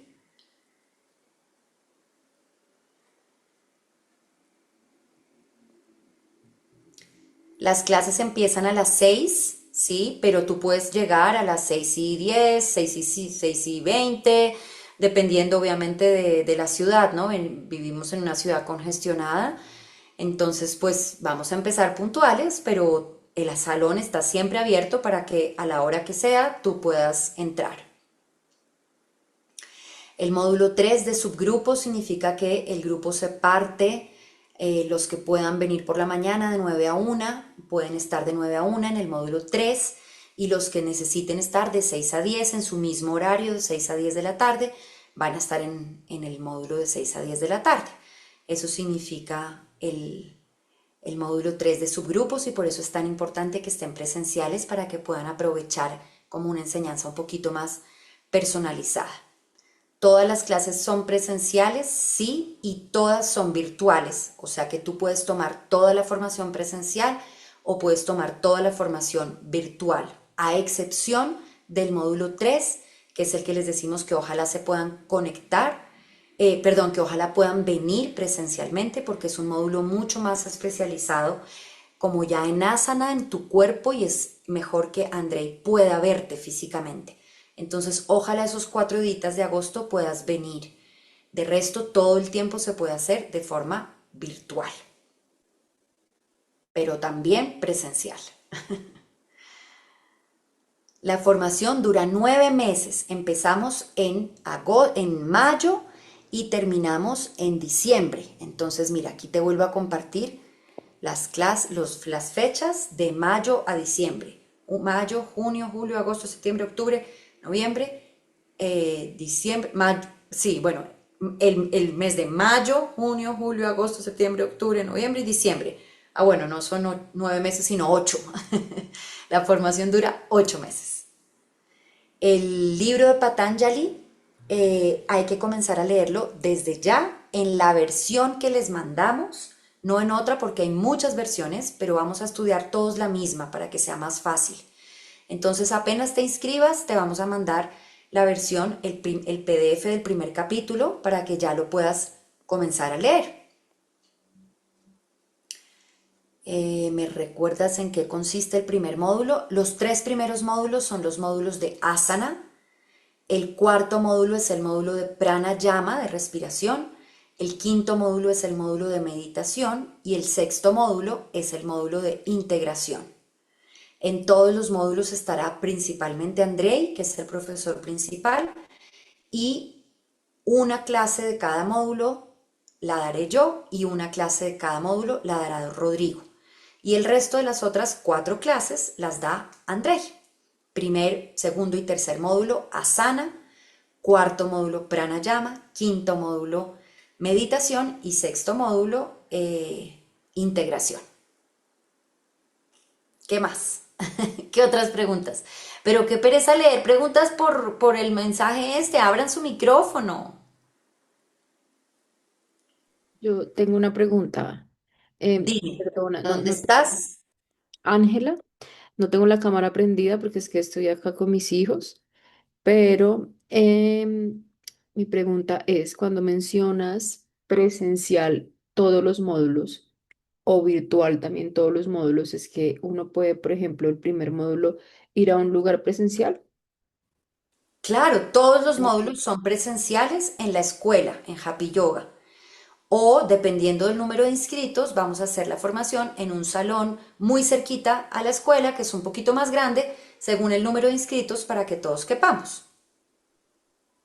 Las clases empiezan a las 6, ¿sí? Pero tú puedes llegar a las 6:10, 6:20, dependiendo obviamente de la ciudad, ¿no? Vivimos en una ciudad congestionada, entonces pues vamos a empezar puntuales, pero el salón está siempre abierto para que a la hora que sea tú puedas entrar. El módulo 3 de subgrupos significa que el grupo se parte. Los que puedan venir por la mañana de 9 a 1 pueden estar de 9 a 1 en el módulo 3, y los que necesiten estar de 6 a 10 en su mismo horario, de 6 a 10 de la tarde, van a estar en el módulo de 6 a 10 de la tarde. Eso significa el módulo 3 de subgrupos, y por eso es tan importante que estén presenciales para que puedan aprovechar como una enseñanza un poquito más personalizada. Todas las clases son presenciales, sí, y todas son virtuales, o sea que tú puedes tomar toda la formación presencial o puedes tomar toda la formación virtual, a excepción del módulo 3, que es el que les decimos que ojalá se puedan conectar perdón, que ojalá puedan venir presencialmente porque es un módulo mucho más especializado como ya en asana en tu cuerpo y es mejor que Andrei pueda verte físicamente. Entonces, ojalá esos 4 días de agosto puedas venir. De resto, todo el tiempo se puede hacer de forma virtual, pero también presencial. La formación dura 9 meses. Empezamos en mayo y terminamos en diciembre. Entonces, mira, aquí te vuelvo a compartir las fechas de mayo a diciembre. Mayo, junio, julio, agosto, septiembre, octubre, noviembre, diciembre, mayo, sí, bueno, el mes de mayo, junio, julio, agosto, septiembre, octubre, noviembre y diciembre. Ah, bueno, no son 9 meses, sino 8. La formación dura 8 meses. El libro de Patanjali hay que comenzar a leerlo desde ya en la versión que les mandamos, no en otra porque hay muchas versiones, pero vamos a estudiar todos la misma para que sea más fácil. Entonces apenas te inscribas, te vamos a mandar la versión, el PDF del primer capítulo para que ya lo puedas comenzar a leer. ¿Me recuerdas en qué consiste el primer módulo? Los 3 primeros módulos son los módulos de asana. El cuarto módulo es el módulo de pranayama, de respiración. El quinto módulo es el módulo de meditación. Y el sexto módulo es el módulo de integración. En todos los módulos estará principalmente Andrei, que es el profesor principal, y una clase de cada módulo la daré yo y una clase de cada módulo la dará Rodrigo. Y el resto de las otras 4 clases las da Andrei. Primer, segundo y tercer módulo, asana. Cuarto módulo, pranayama. Quinto módulo, meditación. Y sexto módulo, integración. ¿Qué más? ¿Qué otras preguntas? Pero qué pereza leer preguntas por el mensaje este. Abran su micrófono. Yo tengo una pregunta. Dime, Perdona, ¿dónde estás? Ángela, no tengo la cámara prendida porque es que estoy acá con mis hijos, pero mi pregunta es, cuando mencionas presencial todos los módulos o virtual también todos los módulos, es que uno puede, por ejemplo, el primer módulo ir a un lugar presencial. Claro, todos los módulos son presenciales en la escuela, en Happy Yoga. O dependiendo del número de inscritos, vamos a hacer la formación en un salón muy cerquita a la escuela, que es un poquito más grande, según el número de inscritos, para que todos quepamos.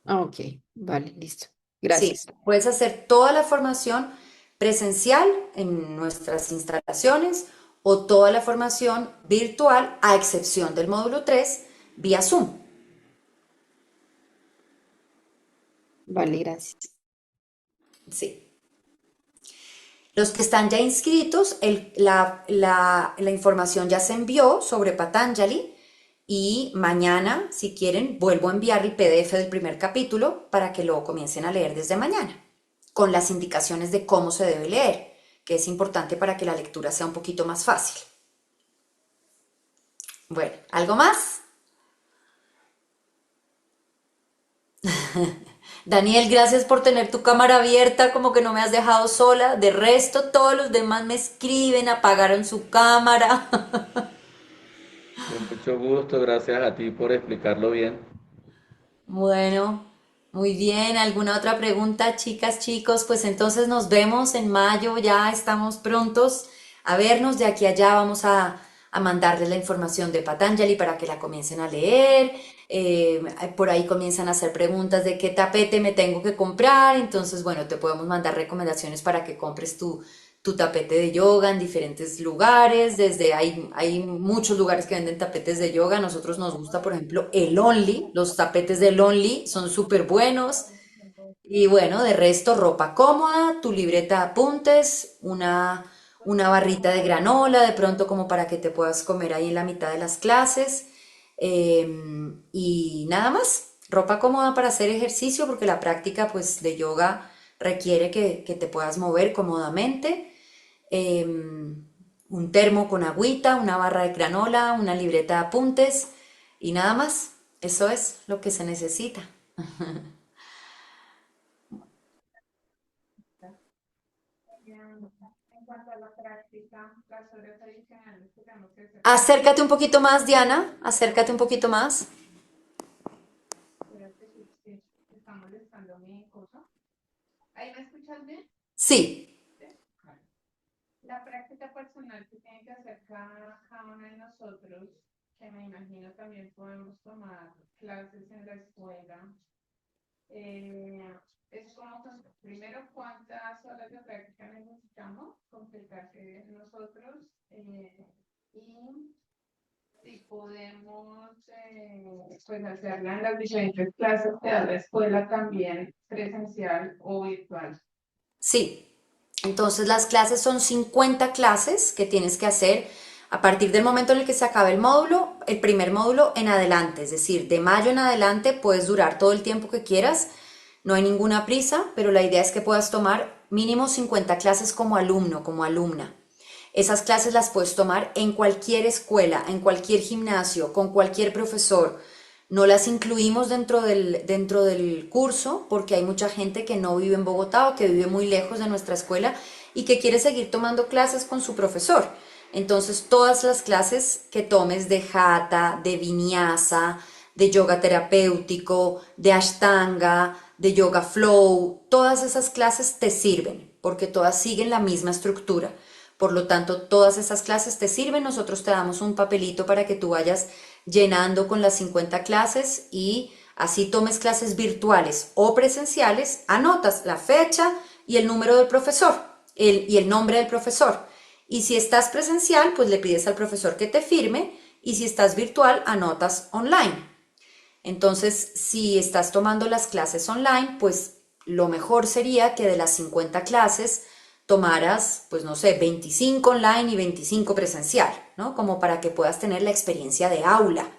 Ah, ok, vale, listo. Sí, Gracias. puedes hacer toda la formación presencial en nuestras instalaciones o toda la formación virtual, a excepción del módulo 3 vía Zoom. Vale, gracias. Sí. Los que están ya inscritos, la información ya se envió sobre Patanjali y mañana, si quieren, vuelvo a enviar el PDF del primer capítulo para que lo comiencen a leer desde mañana, con las indicaciones de cómo se debe leer, que es importante para que la lectura sea un poquito más fácil. Bueno, ¿algo más? Daniel, gracias por tener tu cámara abierta, como que no me has dejado sola. De resto, todos los demás me escriben, apagaron su cámara. Con mucho gusto, gracias a ti por explicarlo bien. Bueno, muy bien. ¿Alguna otra pregunta, chicas, chicos? Pues entonces nos vemos en mayo, ya estamos prontos a vernos. De aquí a allá vamos a mandarles la información de Patanjali para que la comiencen a leer. Eh, por ahí comienzan a hacer preguntas de qué tapete me tengo que comprar. Entonces, bueno, te podemos mandar recomendaciones para que compres tu tapete de yoga en diferentes lugares. Hay muchos lugares que venden tapetes de yoga. A nosotros nos gusta, por ejemplo, el Only. Los tapetes del Only son súper buenos. Y bueno, de resto, ropa cómoda, tu libreta de apuntes, una barrita de granola, de pronto como para que te puedas comer ahí en la mitad de las clases. Y nada más, ropa cómoda para hacer ejercicio, porque la práctica pues de yoga requiere que te puedas mover cómodamente. Un termo con agüita, una barra de granola, una libreta de apuntes y nada más. Eso es lo que se necesita. En cuanto a la práctica, las horas adicionales que tenemos que hacer para Acércate un poquito más, Diana, acércate un poquito más. poder decir que está molestando mi cosa. ¿Ahí me escuchas bien? Sí, ¿Sí? Vale. La práctica personal que tiene que hacer cada uno de nosotros, que me imagino también podemos tomar clases en la escuela. Es como, primero, cuántas horas de práctica necesitamos completarse nosotros y si podemos pues hacerla en las diferentes clases que da la escuela también presencial o virtual. sí. Entonces las clases son 50 clases que tienes que hacer a partir del momento en el que se acabe el módulo, el primer módulo en adelante, es decir, de mayo en adelante puedes durar todo el tiempo que quieras, no hay ninguna prisa, pero la idea es que puedas tomar mínimo 50 clases como alumno, como alumna. Esas clases las puedes tomar en cualquier escuela, en cualquier gimnasio, con cualquier profesor. No las incluimos dentro del curso porque hay mucha gente que no vive en Bogotá o que vive muy lejos de nuestra escuela y que quiere seguir tomando clases con su profesor. Entonces, todas las clases que tomes de Hatha, de Vinyasa, de yoga terapéutico, de Ashtanga, de yoga flow, todas esas clases te sirven porque todas siguen la misma estructura. Por lo tanto, todas esas clases te sirven. Nosotros te damos un papelito para que tú vayas llenando con las 50 clases y así tomes clases virtuales o presenciales, anotas la fecha y el número del profesor y el nombre del profesor. Y si estás presencial, pues le pides al profesor que te firme y si estás virtual, anotas online. Entonces, si estás tomando las clases online, pues lo mejor sería que de las 50 clases tomaras, pues no sé, 25 online y 25 presencial, ¿no? Como para que puedas tener la experiencia de aula,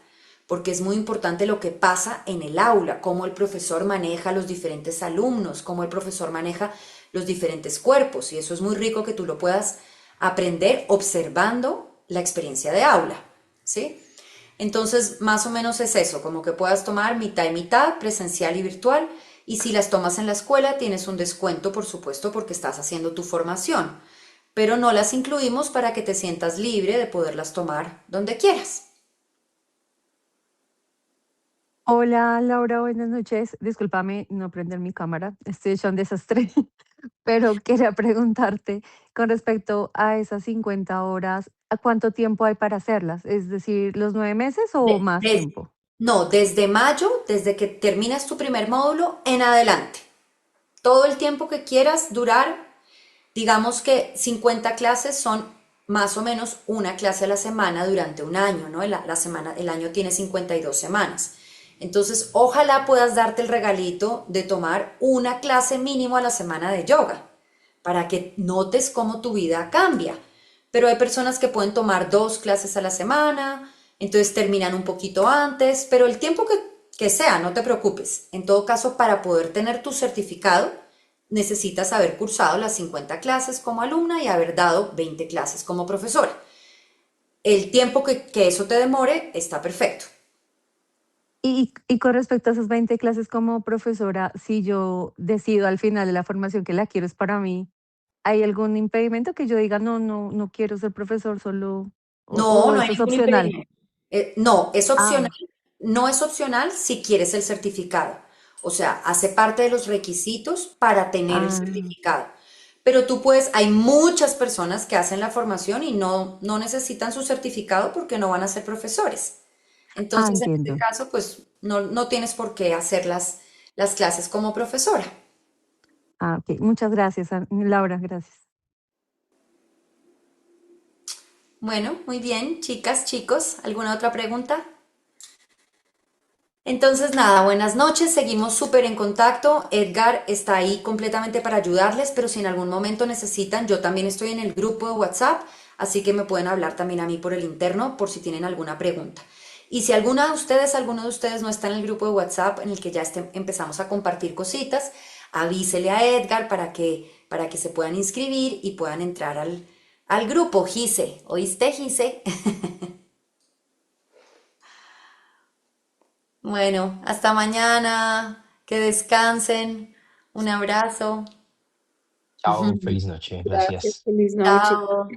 porque es muy importante lo que pasa en el aula, cómo el profesor maneja a los diferentes alumnos, cómo el profesor maneja los diferentes cuerpos, y eso es muy rico que tú lo puedas aprender observando la experiencia de aula, ¿sí? Entonces, más o menos es eso, como que puedas tomar mitad y mitad, presencial y virtual, y si las tomas en la escuela tienes un descuento, por supuesto, porque estás haciendo tu formación, pero no las incluimos para que te sientas libre de poderlas tomar donde quieras. Hola Laura, buenas noches. Discúlpame no prender mi cámara, estoy hecho un desastre, pero quería preguntarte con respecto a esas 50 horas, ¿a cuánto tiempo hay para hacerlas? Es decir, ¿los 9 meses o De- más des- tiempo? no, desde mayo, desde que terminas tu primer módulo en adelante. Todo el tiempo que quieras durar. Digamos que 50 clases son más o menos una clase a la semana durante un año, ¿no? El año tiene 52 semanas. Entonces, ojalá puedas darte el regalito de tomar una clase mínimo a la semana de yoga, para que notes cómo tu vida cambia. Pero hay personas que pueden tomar 2 clases a la semana, entonces terminan un poquito antes, pero el tiempo que sea, no te preocupes. En todo caso, para poder tener tu certificado, necesitas haber cursado las 50 clases como alumna y haber dado 20 clases como profesora. El tiempo que eso te demore está perfecto. Y con respecto a esas 20 clases como profesora, si yo decido al final de la formación que la quiero es para mí, ¿hay algún impedimento que yo diga, no, no, no quiero ser profesor solo, No, o no hay eso es ningún opcional? impedimento. No, es opcional. Ah, No es opcional si quieres el certificado. O sea, hace parte de los requisitos para tener el ah, certificado. Pero tú puedes, hay muchas personas que hacen la formación y no necesitan su certificado porque no van a ser profesores. Entonces, en este entiendo. caso, pues no tienes por qué hacer las clases como profesora. Ah, ok. Muchas gracias, Laura, gracias. Bueno, muy bien, chicas, chicos, ¿alguna otra pregunta? Entonces, nada, buenas noches, seguimos súper en contacto. Edgar está ahí completamente para ayudarles, pero si en algún momento necesitan, yo también estoy en el grupo de WhatsApp, así que me pueden hablar también a mí por el interno por si tienen alguna pregunta. Y si alguno de ustedes no está en el grupo de WhatsApp en el que ya empezamos a compartir cositas, avísele a Edgar para que se puedan inscribir y puedan entrar al grupo. Gise, ¿oíste, Gise? Bueno, hasta mañana, que descansen, un abrazo. Chao, feliz noche, Gracias, gracias. feliz noche. Chao.